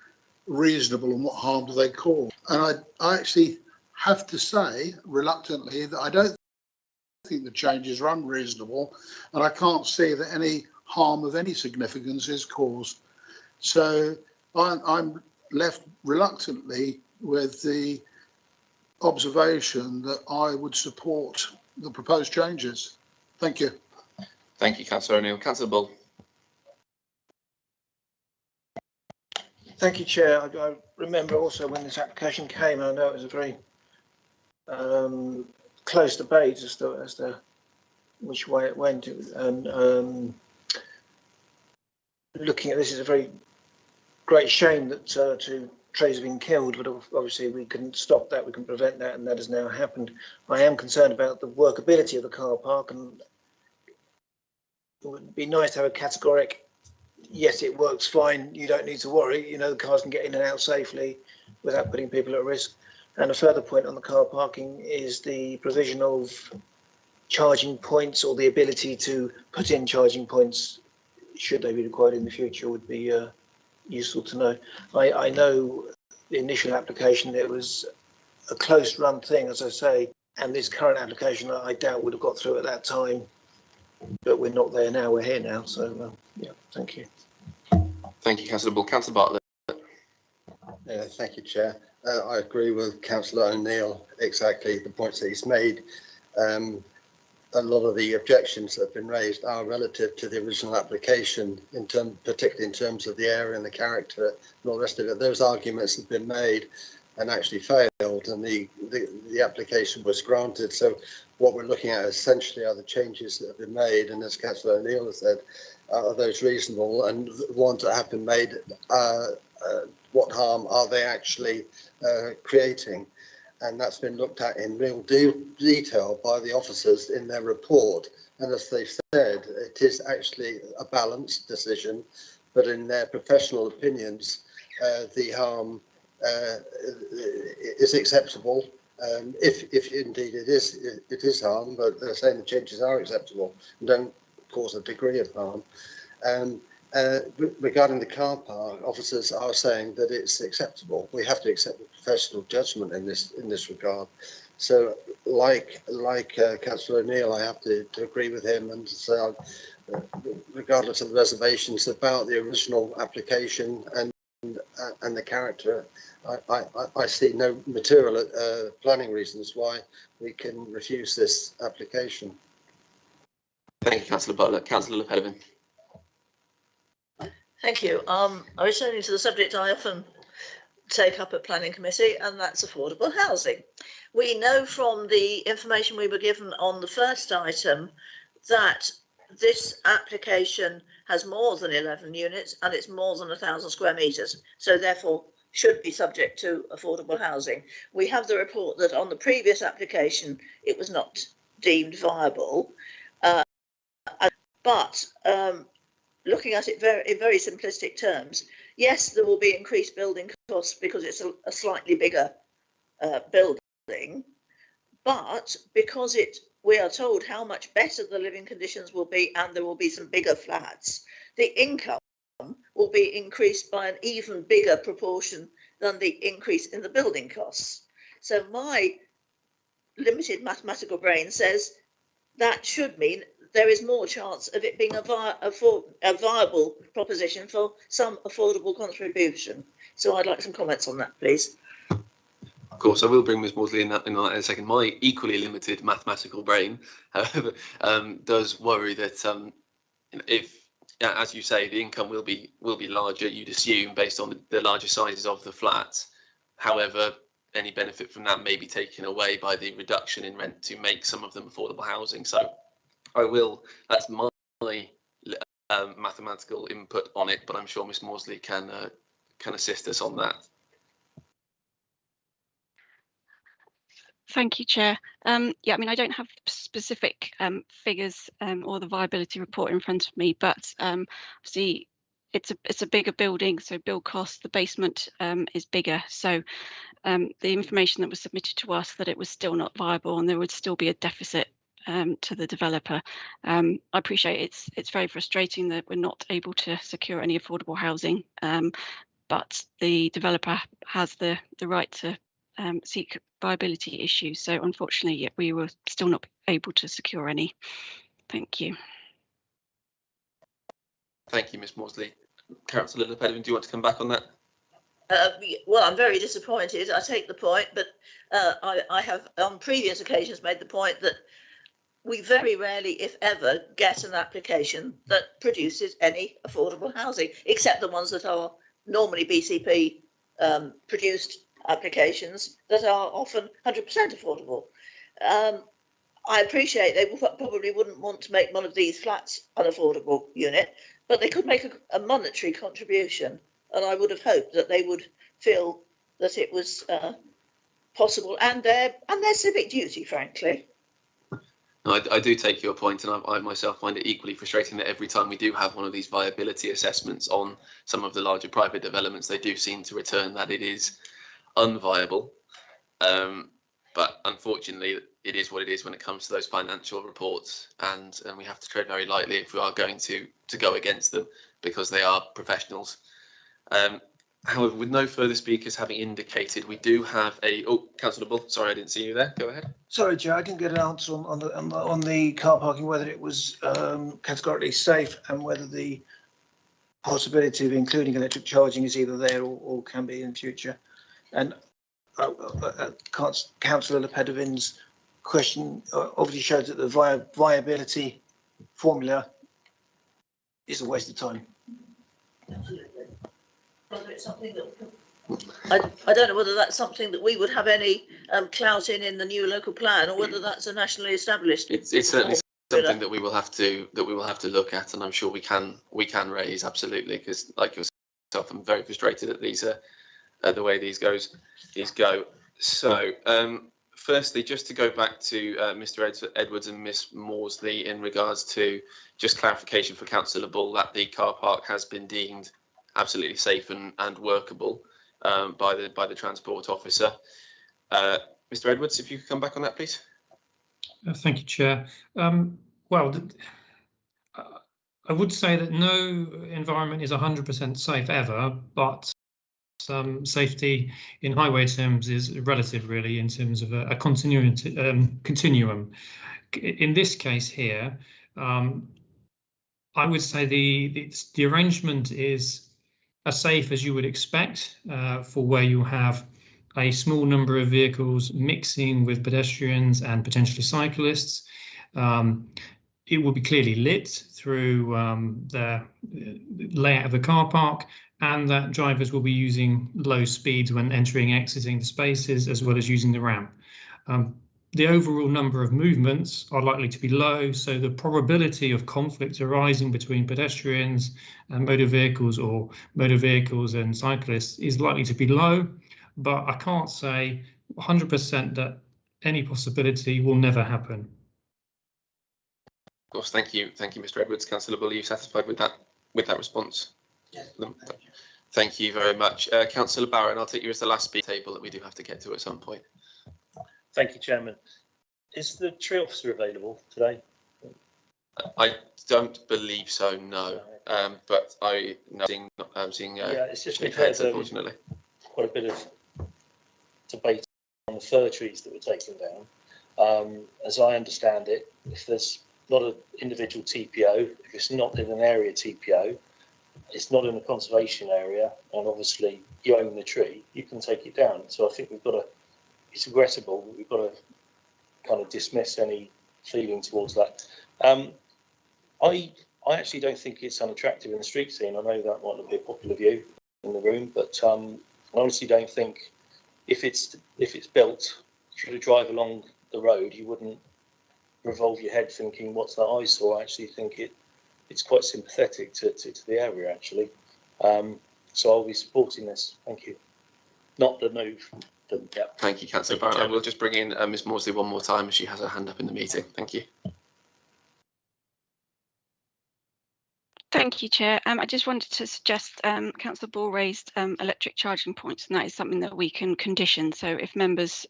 reasonable and what harm do they cause? And I actually have to say, reluctantly, that I don't think the changes are unreasonable, and I can't see that any harm of any significance is caused. So I'm left reluctantly with the observation that I would support the proposed changes. Thank you. Thank you, Councillor O'Neill. Councillor Bull. Thank you, Chair. I remember also when this application came, I know it was a very close debate as to which way it went. And looking at this, is a very great shame that 2 trees have been killed, but obviously we couldn't stop that, we couldn't prevent that, and that has now happened. I am concerned about the workability of the car park, and it would be nice to have a categoric, yes, it works fine, you don't need to worry, you know, the cars can get in and out safely without putting people at risk. And a further point on the car parking is the provision of charging points, or the ability to put in charging points should they be required in the future would be useful to know. I know the initial application, it was a close run thing, as I say, and this current application I doubt would have got through at that time, but we're not there now, we're here now. So yeah, thank you. Thank you, Councillor Bull. Councillor Bartlett. Thank you, Chair. I agree with Councillor O'Neill, exactly the points that he's made. a lot of the objections that have been raised are relative to the original application, particularly in terms of the area and the character and all the rest of it. Those arguments have been made and actually failed, and the application was granted. So what we're looking at essentially are the changes that have been made, and as Councillor O'Neill has said, are those reasonable, and the ones that have been made, what harm are they actually creating? And that's been looked at in real detail by the officers in their report. And as they said, it is actually a balanced decision, but in their professional opinions, the harm is acceptable. If indeed it is harm, but they're saying the changes are acceptable and don't cause a degree of harm. Regarding the car park, officers are saying that it's acceptable. We have to accept the professional judgment in this regard. So, like Councillor O'Neill, I have to agree with him and say, regardless of the reservations about the original application and the character, I see no material planning reasons why we can refuse this application. Thank you, Councillor Butler. Councillor Le Pelevin. Thank you. I was turning to the subject I often take up at Planning Committee, and that's affordable housing. We know from the information we were given on the first item that this application has more than 11 units and it's more than 1,000 square metres, so therefore should be subject to affordable housing. We have the report that on the previous application it was not deemed viable, but looking at it in very simplistic terms, yes, there will be increased building costs because it's a slightly bigger building, but because we are told how much better the living conditions will be and there will be some bigger flats, the income will be increased by an even bigger proportion than the increase in the building costs. So my limited mathematical brain says that should mean there is more chance of it being a viable proposition for some affordable contribution. So I'd like some comments on that, please. Of course, I will bring Ms Maudsley in a second. My equally limited mathematical brain, however, does worry that if, as you say, the income will be larger, you'd assume, based on the larger sizes of the flats. However, any benefit from that may be taken away by the reduction in rent to make some of them affordable housing. So that's my mathematical input on it, but I'm sure Ms Maudsley can assist us on that. Thank you, Chair. Yeah, I mean, I don't have specific figures or the viability report in front of me, but obviously it's a bigger building, so build cost, the basement is bigger. So the information that was submitted to us that it was still not viable and there would still be a deficit to the developer. I appreciate it's very frustrating that we're not able to secure any affordable housing, but the developer has the right to seek viability issues. So unfortunately, we were still not able to secure any. Thank you. Thank you, Ms Maudsley. Councillor Le Pelevin, do you want to come back on that? Well, I'm very disappointed. I take the point, but I have on previous occasions made the point that we very rarely, if ever, get an application that produces any affordable housing, except the ones that are normally BCP produced applications that are often 100% affordable. I appreciate they probably wouldn't want to make one of these flats an affordable unit, but they could make a monetary contribution, and I would have hoped that they would feel that it was possible and their civic duty, frankly. No, I do take your point, and I myself find it equally frustrating that every time we do have one of these viability assessments on some of the larger private developments, they do seem to return that it is unviable. But unfortunately, it is what it is when it comes to those financial reports, and we have to tread very lightly if we are going to go against them, because they are professionals. However, with no further speakers having indicated, we do have Councillor Bull, sorry, I didn't see you there. Go ahead. Sorry, Chair, I didn't get an answer on the car parking, whether it was categorically safe and whether the possibility of including electric charging is either there or can be in future. And Councillor Le Pelevin's question obviously shows that the viability formula is a waste of time. Absolutely. Whether it's something that I don't know whether that's something that we would have any clout in the new local plan, or whether that's a nationally established. It's certainly something that we will have to look at, and I'm sure we can raise absolutely, because like yourself, I'm very frustrated at these the way these go. So firstly, just to go back to Mr. Edwards and Miss Morsley in regards to just clarification for Councillor Bull that the car park has been deemed absolutely safe and workable by the transport officer. Mr. Edwards, if you could come back on that, please. Thank you, Chair. Well, I would say that no environment is 100% safe ever, but safety in highway terms is relative, really, in terms of a continuum. In this case here, I would say the arrangement is as safe as you would expect for where you have a small number of vehicles mixing with pedestrians and potentially cyclists. It will be clearly lit through the layout of the car park, and that drivers will be using low speeds when entering and exiting the spaces, as well as using the ramp. The overall number of movements are likely to be low, so the probability of conflict arising between pedestrians and motor vehicles, or motor vehicles and cyclists, is likely to be low, but I can't say 100% that any possibility will never happen. Of course, thank you, Mr. Edwards. Councillor Bull, are you satisfied with that response? Yes. Thank you very much. Councillor Barron, I'll take you as the last speaker table that we do have to get to at some point. Thank you, Chairman. Is the tree officer available today? I don't believe so, no. But I'm seeing yeah, it's just we've heads, had unfortunately. quite a bit of debate on the fir trees that were taken down. As I understand it, if there's not an individual TPO, if it's not in an area TPO, it's not in a conservation area, and obviously you own the tree, you can take it down. So I think we've got to, it's regrettable, but we've got to kind of dismiss any feeling towards that. I actually don't think it's unattractive in the street scene. I know that might not be a popular view in the room, but I honestly don't think if it's built, if you were to drive along the road, you wouldn't revolve your head thinking, what's that eyesore? I actually think it's quite sympathetic to the area, actually. So I'll be supporting this. Thank you. Not the move. Yeah. Thank you, Councillor Barron. I will just bring in Ms Morsley one more time as she has her hand up in the meeting. Thank you. Thank you, Chair. I just wanted to suggest Councillor Ball raised electric charging points, and that is something that we can condition. So if members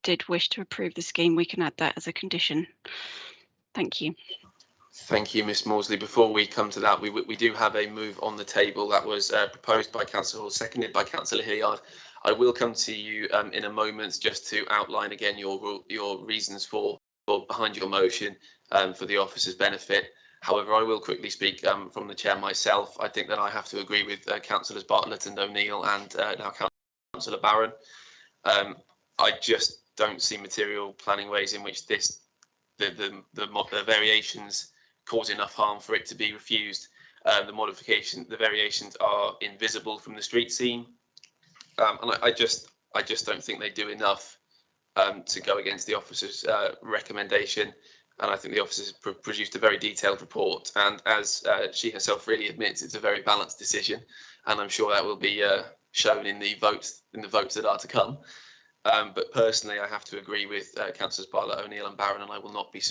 did wish to approve the scheme, we can add that as a condition. Thank you. Thank you, Ms Morsley. Before we come to that, we do have a move on the table that was proposed by Councillor Hall, seconded by Councillor Hilliard. I will come to you in a moment just to outline again your reasons for behind your motion for the officer's benefit. However, I will quickly speak from the chair myself. I think that I have to agree with Councillors Bartlett and O'Neill and now Councillor Barron. I just don't see material planning ways in which the variations cause enough harm for it to be refused. The variations are invisible from the street scene, and I just don't think they do enough to go against the officer's recommendation. And I think the officer's produced a very detailed report, and as she herself really admits, it's a very balanced decision, and I'm sure that will be shown in the votes that are to come. But personally, I have to agree with Councillors Bartlett, O'Neill and Barron, and I will not be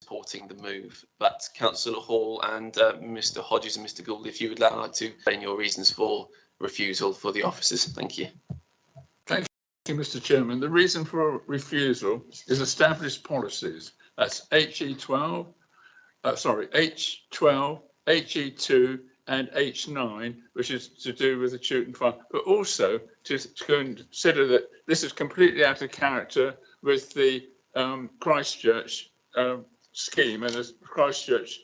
supporting the move. But Councillor Hall and Mr Hodges and Mr Gould, if you would like to explain your reasons for refusal for the officers. Thank you. Thank you, Mr Chairman. The reason for refusal is established policies. That's HE12, H12, HE2 and H9, which is to do with the Chewton Farm, but also to consider that this is completely out of character with the Christchurch scheme and the Christchurch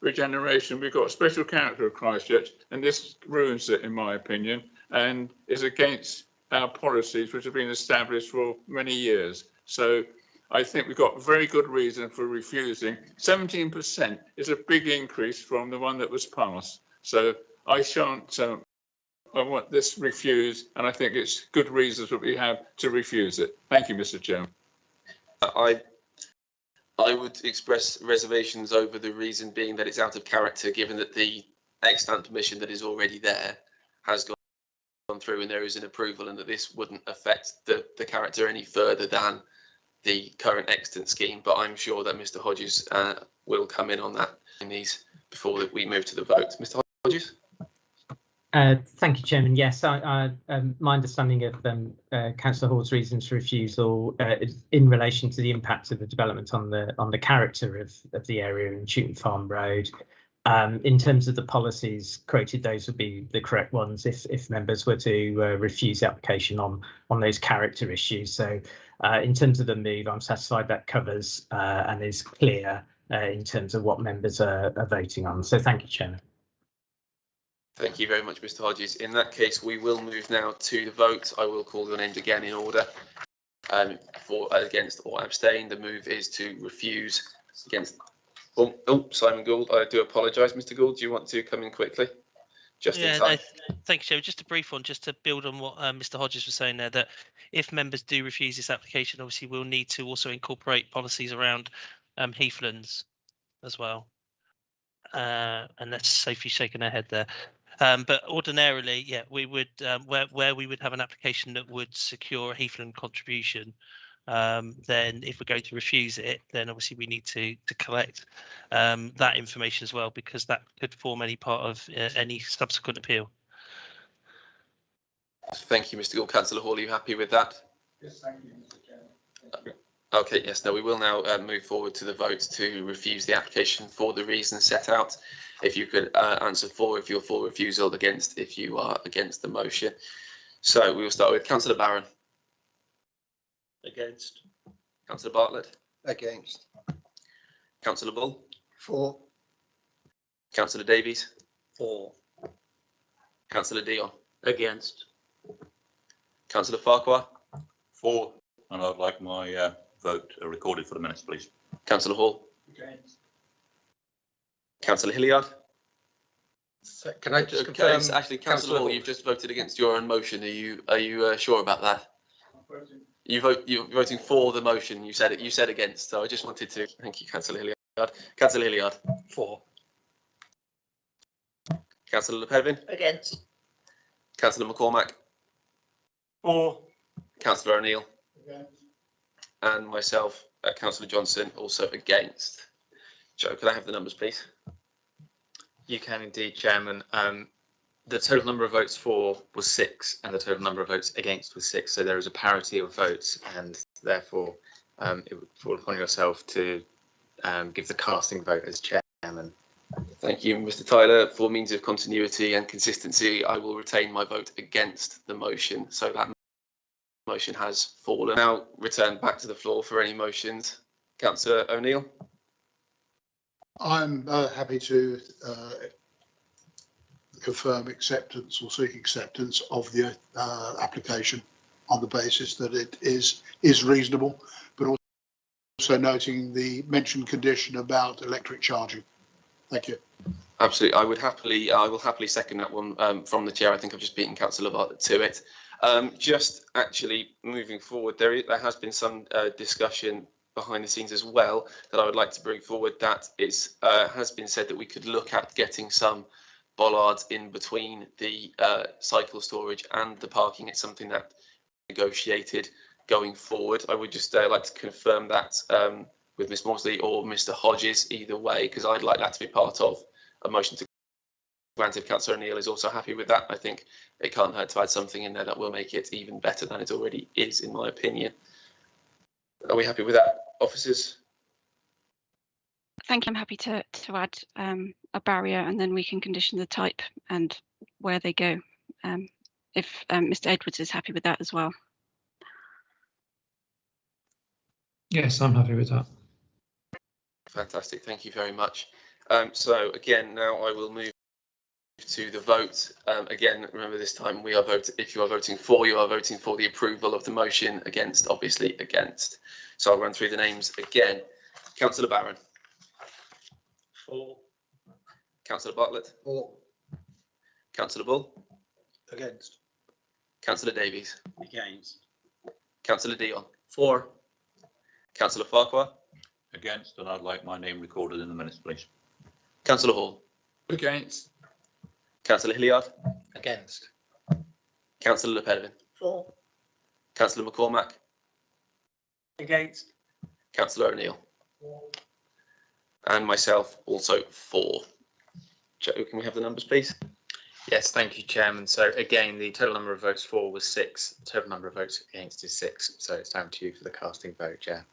regeneration. We've got a special character of Christchurch, and this ruins it, in my opinion, and is against our policies which have been established for many years. So I think we've got very good reason for refusing. 17% is a big increase from the one that was passed. So I shan't, I want this refused, and I think it's good reasons that we have to refuse it. Thank you, Mr. Chairman. I would express reservations over the reason being that it's out of character, given that the extant permission that is already there has gone through and there is an approval, and that this wouldn't affect the character any further than the current extant scheme. But I'm sure that Mr. Hodges will come in on that in these before that we move to the vote. Mr. Hodges? Thank you, Chairman. Yes, my understanding of Councillor Hall's reasons for refusal is in relation to the impact of the development on the character of the area in Chewton Farm Road. In terms of the policies quoted, those would be the correct ones if members were to refuse the application on those character issues. So in terms of the move, I'm satisfied that covers and is clear in terms of what members are voting on. So thank you, Chairman. Thank you very much, Mr. Hodges. In that case, we will move now to the vote. I will call the names again in order. For, against, or abstain. The move is to refuse. Against. Oh, Simon Gould. I do apologise, Mr. Gould. Do you want to come in quickly? Just in time. No, thank you, Joe. Just a brief one, just to build on what Mr. Hodges was saying there, that if members do refuse this application, obviously we'll need to also incorporate policies around heathlands as well. And that's Sophie shaking her head there. But ordinarily, yeah, we would where we would have an application that would secure a heathland contribution, then if we're going to refuse it, then obviously we need to collect that information as well, because that could form any part of any subsequent appeal. Thank you, Mr. Gould. Councillor Hall, are you happy with that? Yes, thank you, Mr. Chairman. Okay, yes, no, we will now move forward to the vote to refuse the application for the reasons set out. If you could answer for if you're for refusal, against if you are against the motion. So we will start with Councillor Barron. Against. Councillor Bartlett. Against. Councillor Bull. For. Councillor Davies. For. Councillor Dion. Against. Councillor Farquhar. For, and I'd like my vote recorded for the minutes, please. Councillor Hall. Against. Councillor Hilliard. So can I just confirm? Actually, Councillor Hall, you've just voted against your own motion. Are you sure about that? You're voting for the motion. You said it. You said against. So I just wanted to thank you, Councillor Hilliard. Councillor Hilliard. For. Councillor Lepevin. Against. Councillor McCormack. For. Councillor O'Neill. Against. And myself, Councillor Johnson, also against. Joe, could I have the numbers, please? You can indeed, Chairman. The total number of votes for was 6 and the total number of votes against was 6. So there is a parity of votes, and therefore it would fall upon yourself to give the casting vote as Chairman. Thank you, Mr. Tyler. For means of continuity and consistency, I will retain my vote against the motion. So that motion has fallen. Now return back to the floor for any motions. Councillor O'Neill. I'm happy to confirm acceptance or seek acceptance of the application on the basis that it is reasonable, but also noting the mentioned condition about electric charging. Thank you. Absolutely, I will happily second that one from the chair. I think I've just beaten Councillor Bartlett to it. Just actually moving forward, there has been some discussion behind the scenes as well that I would like to bring forward. That is has been said that we could look at getting some bollards in between the cycle storage and the parking. It's something that negotiated going forward. I would just like to confirm that with Ms Morsley or Mr Hodges, either way, because I'd like that to be part of a motion to grant. If Councillor O'Neill is also happy with that, I think it can't hurt to add something in there that will make it even better than it already is, in my opinion. Are we happy with that, officers? Thank you. I'm happy to add a barrier, and then we can condition the type and where they go, if Mr Edwards is happy with that as well. Yes, I'm happy with that. Fantastic, thank you very much. So again, now I will move to the vote. Again, remember this time we are voting. If you are voting for, you are voting for the approval of the motion. Against, obviously against. So I'll run through the names again. Councillor Barron. For. Councillor Bartlett. For. Councillor Bull. Against. Councillor Davies. Against. Councillor Dion. For. Councillor Farquhar. Against, and I'd like my name recorded in the minutes, please. Councillor Hall. Against. Councillor Hilliard. Against. Councillor Le Pedevin. For. Councillor McCormack. Against. Councillor O'Neill. And myself also for. Joe, can we have the numbers, please? Yes, thank you, Chairman. So again, the total number of votes for was 6. The total number of votes against is 6. So it's down to you for the casting vote, Chair.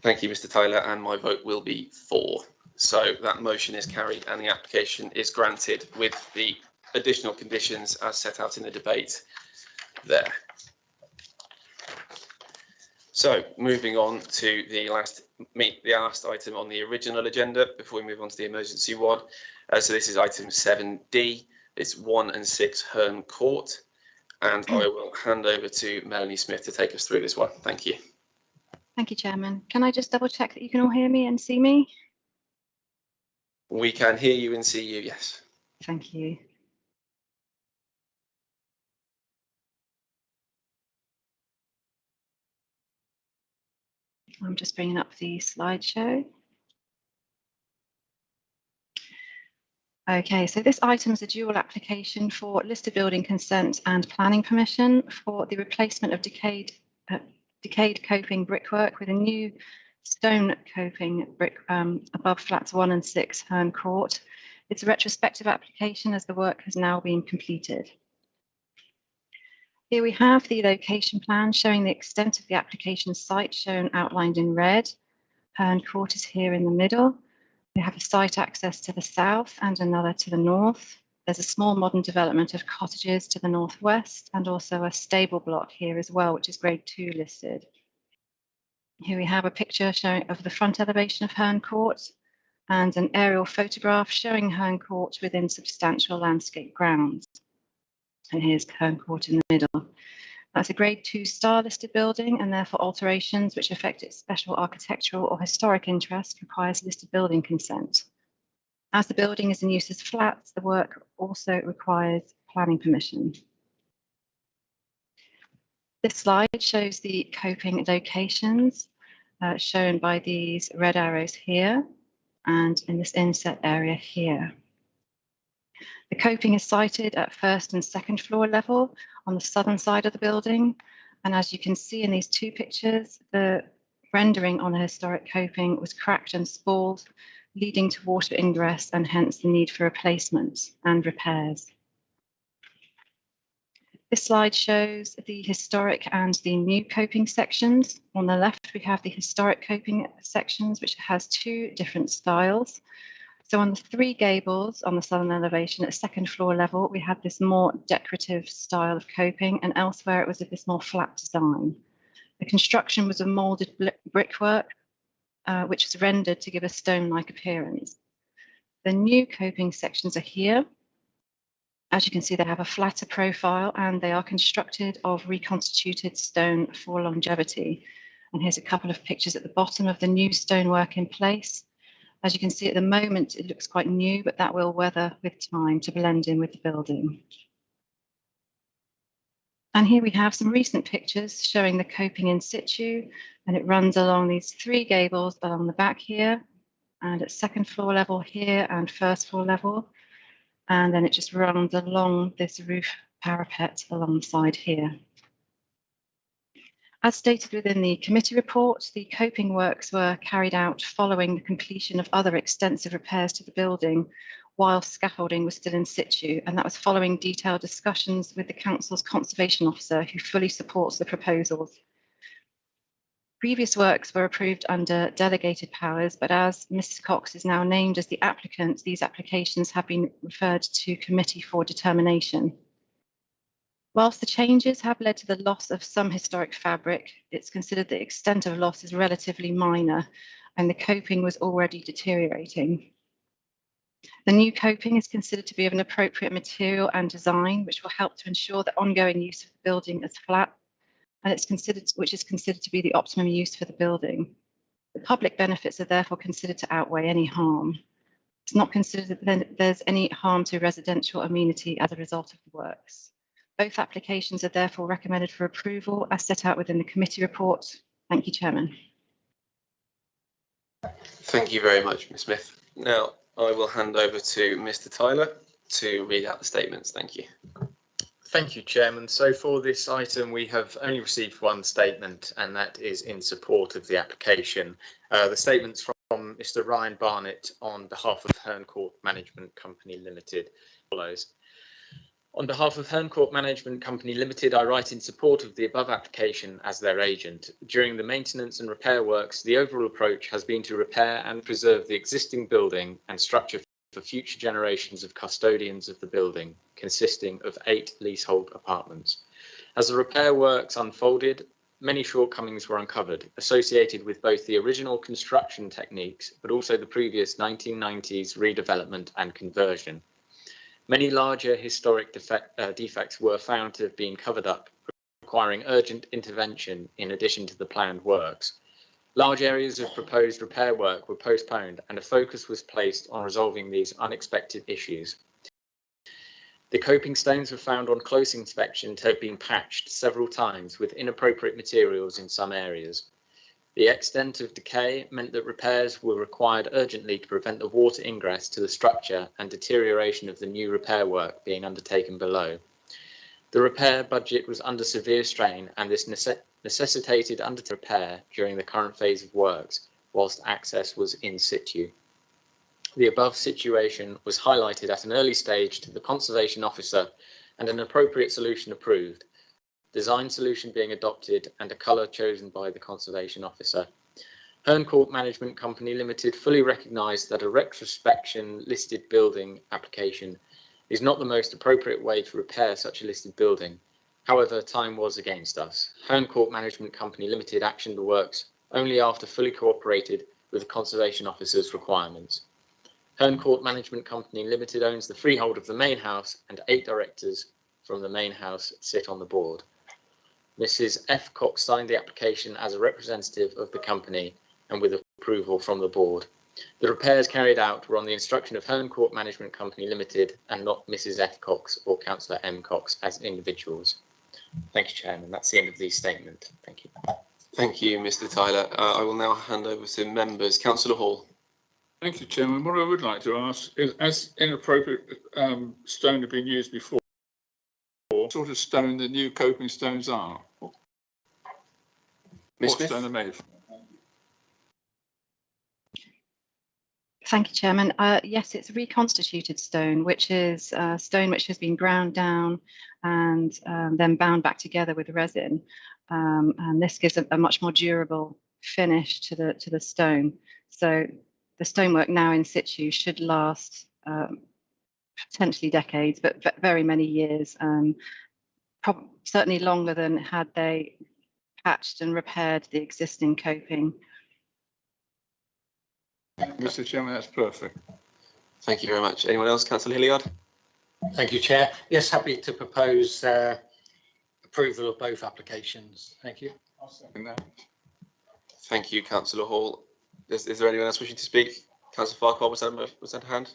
Thank you, Mr. Tyler, and my vote will be for. So that motion is carried and the application is granted with the additional conditions as set out in the debate there. So moving on to the last item on the original agenda before we move on to the emergency one. So this is item 7D. It's 1 and 6 Herne Court, and I will hand over to Melanie Smith to take us through this one. Thank you. Thank you, Chairman. Can I just double check that you can all hear me and see me? We can hear you and see you, yes. Thank you. I'm just bringing up the slideshow. Okay, so this item is a dual application for listed building consent and planning permission for the replacement of decayed coping brickwork with a new stone coping brick above flats 1 and 6 Herne Court. It's a retrospective application as the work has now been completed. Here we have the location plan showing the extent of the application site shown outlined in red. Herne Court is here in the middle. We have a site access to the south and another to the north. There's a small modern development of cottages to the northwest and also a stable block here as well, which is grade 2 listed. Here we have a picture showing of the front elevation of Herne Court and an aerial photograph showing Herne Court within substantial landscape grounds. And here's Herne Court in the middle. That's a grade 2 star listed building, and therefore alterations which affect its special architectural or historic interest requires listed building consent. As the building is in use as flats, the work also requires planning permission. This slide shows the coping locations shown by these red arrows here and in this inset area here. The coping is sited at 1st and 2nd floor level on the southern side of the building. And as you can see in these two pictures, the rendering on the historic coping was cracked and spalled, leading to water ingress and hence the need for replacement and repairs. This slide shows the historic and the new coping sections. On the left, we have the historic coping sections, which has 2 different styles. So on the 3 gables on the southern elevation at 2nd floor level, we had this more decorative style of coping, and elsewhere it was of this more flat design. The construction was a moulded brickwork, which was rendered to give a stone-like appearance. The new coping sections are here. As you can see, they have a flatter profile and they are constructed of reconstituted stone for longevity. And here's a couple of pictures at the bottom of the new stonework in place. As you can see at the moment, it looks quite new, but that will weather with time to blend in with the building. And here we have some recent pictures showing the coping in situ, and it runs along these 3 gables along the back here, and at 2nd floor level here and 1st floor level. And then it just runs along this roof parapet alongside here. As stated within the committee report, the coping works were carried out following the completion of other extensive repairs to the building while scaffolding was still in situ, and that was following detailed discussions with the council's conservation officer, who fully supports the proposals. Previous works were approved under delegated powers, but as Mrs. Cox is now named as the applicant, these applications have been referred to committee for determination. Whilst the changes have led to the loss of some historic fabric, it's considered the extent of loss is relatively minor, and the coping was already deteriorating. The new coping is considered to be of an appropriate material and design, which will help to ensure the ongoing use of the building as flat, and which is considered to be the optimum use for the building. The public benefits are therefore considered to outweigh any harm. It's not considered that there's any harm to residential amenity as a result of the works. Both applications are therefore recommended for approval as set out within the committee report. Thank you, Chairman. Thank you very much, Ms. Smith. Now I will hand over to Mr. Tyler to read out the statements. Thank you. Thank you, Chairman. So for this item, we have only received one statement, and that is in support of the application. The statement's from Mr. Ryan Barnett on behalf of Herne Court Management Company Limited follows. On behalf of Herne Court Management Company Limited, I write in support of the above application as their agent. During the maintenance and repair works, the overall approach has been to repair and preserve the existing building and structure for future generations of custodians of the building, consisting of 8 leasehold apartments. As the repair works unfolded, many shortcomings were uncovered, associated with both the original construction techniques, but also the previous 1990s redevelopment and conversion. Many larger historic defects were found to have been covered up, requiring urgent intervention in addition to the planned works. Large areas of proposed repair work were postponed, and a focus was placed on resolving these unexpected issues. The coping stones were found on close inspection to have been patched several times with inappropriate materials in some areas. The extent of decay meant that repairs were required urgently to prevent the water ingress to the structure and deterioration of the new repair work being undertaken below. The repair budget was under severe strain, and this necessitated repair during the current phase of works, whilst access was in situ. The above situation was highlighted at an early stage to the Conservation Officer and an appropriate solution approved, design solution being adopted and a colour chosen by the Conservation Officer. Herne Court Management Company Limited fully recognised that a retrospection listed building application is not the most appropriate way to repair such a listed building. However, time was against us. Herne Court Management Company Limited actioned the works only after fully cooperated with the Conservation Officer's requirements. Herne Court Management Company Limited owns the freehold of the main house, and 8 directors from the main house sit on the board. Mrs. F. Cox signed the application as a representative of the company and with approval from the board. The repairs carried out were on the instruction of Herne Court Management Company Limited and not Mrs. F. Cox or Councillor M. Cox as individuals. Thank you, Chairman. That's the end of the statement. Thank you. Thank you, Mr. Tyler. I will now hand over to members. Councillor Hall. Thank you, Chairman. What I would like to ask is, as inappropriate stone have been used before, what sort of stone the new coping stones are? Ms. What stone are made from? Thank you, Chairman. Yes, it's reconstituted stone, which is stone which has been ground down and then bound back together with resin. And this gives a much more durable finish to the stone. So the stonework now in situ should last potentially decades, but very many years, certainly longer than had they patched and repaired the existing coping. Mr. Chairman, that's perfect. Thank you very much. Anyone else? Councillor Hilliard. Thank you, Chair. Yes, happy to propose approval of both applications. Thank you. I'll second that. Thank you, Councillor Hall. Is there anyone else wishing to speak? Councillor Farquhar, was that a hand?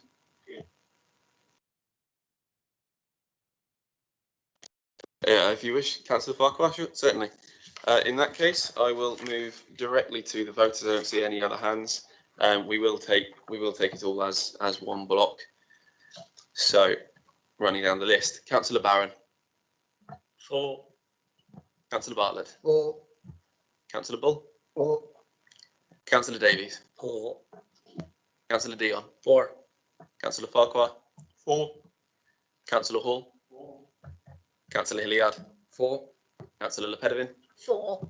Yeah, if you wish, Councillor Farquhar, sure, certainly. In that case, I will move directly to the voters. I don't see any other hands. We will take it all as one block. So, running down the list, Councillor Barron. For. Councillor Bartlett. For. Councillor Bull. For. Councillor Davies. For. Councillor Dion. For. Councillor Farquhar. For. Councillor Hall. For. Councillor Hilliard. For. Councillor Lepedevin. For.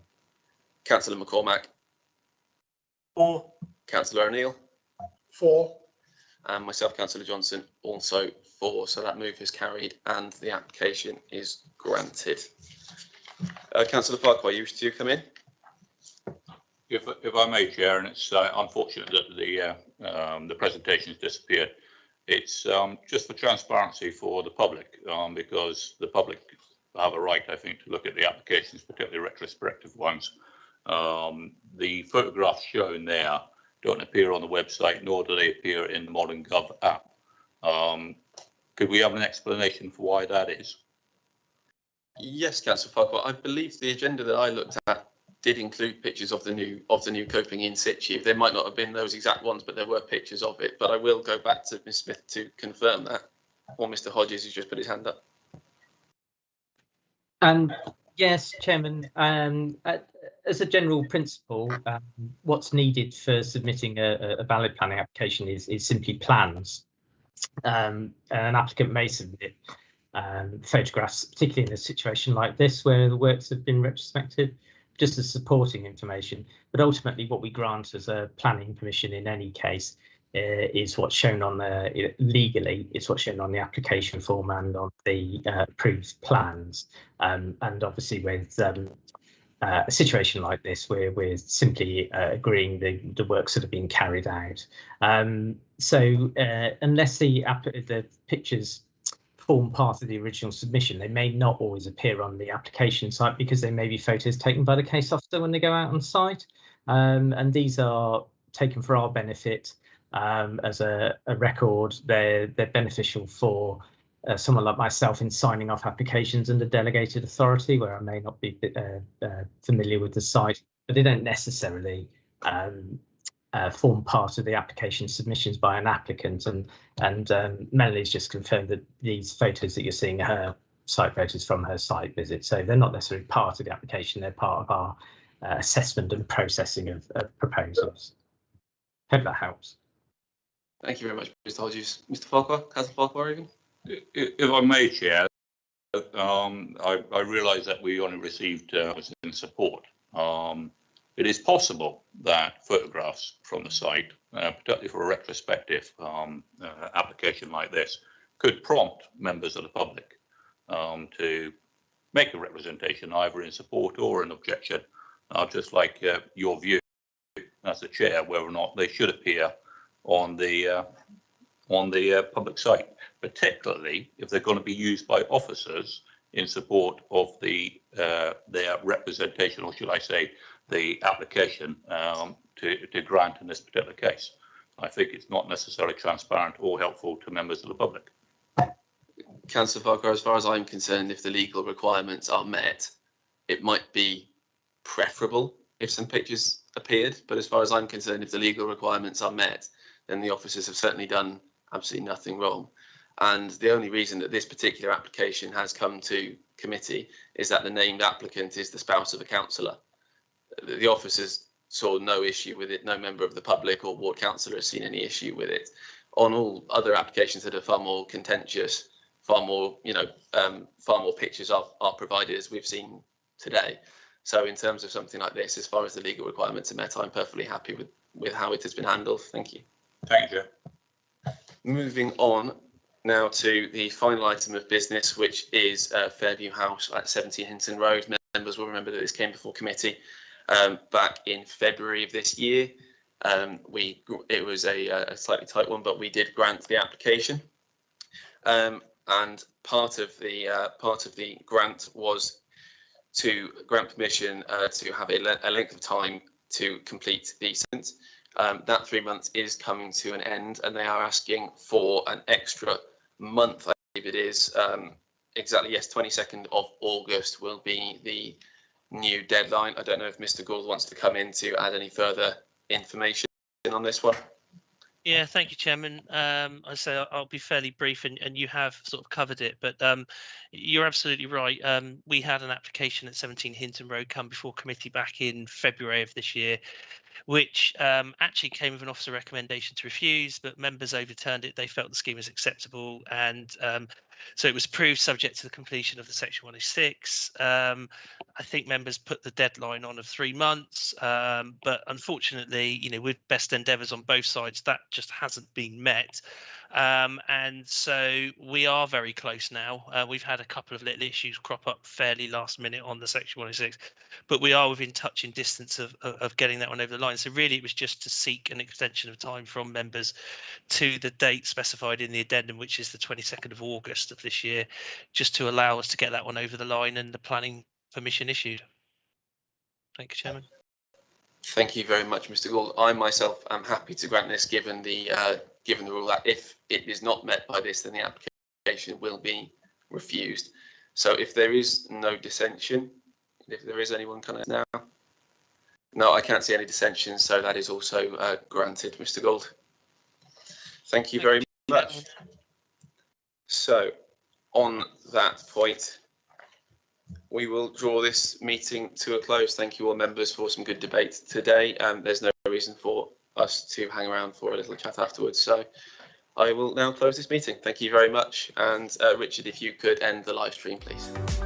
Councillor McCormack. For. Councillor O'Neill. For. And myself, Councillor Johnson, also for. So that move is carried and the application is granted. Councillor Farquhar, you wish to come in? If I may, Chair, and it's unfortunate that the presentation has disappeared. It's just for transparency for the public, because the public have a right, I think, to look at the applications, particularly retrospective ones. The photographs shown there don't appear on the website, nor do they appear in the Modern Gov app. Could we have an explanation for why that is? Yes, Councillor Farquhar. I believe the agenda that I looked at did include pictures of the new coping in situ. There might not have been those exact ones, but there were pictures of it. But I will go back to Ms Smith to confirm that, or Mr Hodges, who's just put his hand up. Yes, Chairman. As a general principle, what's needed for submitting a valid planning application is simply plans. An applicant may submit photographs, particularly in a situation like this where the works have been retrospective, just as supporting information. But ultimately, what we grant as a planning permission in any case is what's shown on the legally. It's what's shown on the application form and on the approved plans. And obviously, with a situation like this, we're simply agreeing the works that are being carried out. So unless the pictures form part of the original submission, they may not always appear on the application site because they may be photos taken by the case officer when they go out on site. And these are taken for our benefit as a record. They're beneficial for someone like myself in signing off applications under delegated authority, where I may not be familiar with the site, but they don't necessarily form part of the application submissions by an applicant. And Melanie's just confirmed that these photos that you're seeing are her site photos from her site visit, so they're not necessarily part of the application. They're part of our assessment and processing of proposals. Hope that helps. Thank you very much, Mr Hodges. Mr Farquhar, Councillor Farquhar, even? If I may, Chair, I realise that we only received in support. It is possible that photographs from the site, particularly for a retrospective application like this, could prompt members of the public to make a representation either in support or an objection. I'd just like your view as the chair whether or not they should appear on the public site, particularly if they're going to be used by officers in support of their representation, or should I say, the application to grant in this particular case. I think it's not necessarily transparent or helpful to members of the public. Councillor Farquhar, as far as I'm concerned, if the legal requirements are met, it might be preferable if some pictures appeared, but as far as I'm concerned, if the legal requirements are met, then the officers have certainly done absolutely nothing wrong. And the only reason that this particular application has come to committee is that the named applicant is the spouse of a councillor. The officers saw no issue with it. No member of the public or ward councillor has seen any issue with it. On all other applications that are far more contentious, far more pictures are provided, as we've seen today. So in terms of something like this, as far as the legal requirements are met, I'm perfectly happy with how it has been handled. Thank you. Thank you, Chair. Moving on now to the final item of business, which is Fairview House at 17 Hinton Road. Members will remember that this came before committee back in February of this year. It was a slightly tight one, but we did grant the application, and part of the grant was to grant permission to have a length of time to complete the sentence. That 3 months is coming to an end, and they are asking for an extra month, I believe it is. Exactly, yes, 22nd of August will be the new deadline. I don't know if Mr Gould wants to come in to add any further information on this one. Yeah, thank you, Chairman. I say I'll be fairly brief, and you have sort of covered it, but you're absolutely right. We had an application at 17 Hinton Road come before committee back in February of this year, which actually came with an officer recommendation to refuse, but members overturned it. They felt the scheme was acceptable, and so it was approved subject to the completion of the Section 106. I think members put the deadline on of 3 months, but unfortunately, with best endeavours on both sides, that just hasn't been met. And so we are very close now. We've had a couple of little issues crop up fairly last minute on the section 106, but we are within touching distance of getting that one over the line. So really it was just to seek an extension of time from members to the date specified in the addendum, which is the 22nd of August of this year, just to allow us to get that one over the line and the planning permission issued. Thank you, Chairman. Thank you very much, Mr. Gould. I myself am happy to grant this, given the rule that if it is not met by this, then the application will be refused. So if there is no dissension, if there is anyone kind of now, no, I can't see any dissension, so that is also granted, Mr. Gould. Thank you very much. So on that point, we will draw this meeting to a close. Thank you all members for some good debate today. There's no reason for us to hang around for a little chat afterwards. So I will now close this meeting. Thank you very much. And Richard, if you could end the live stream, please.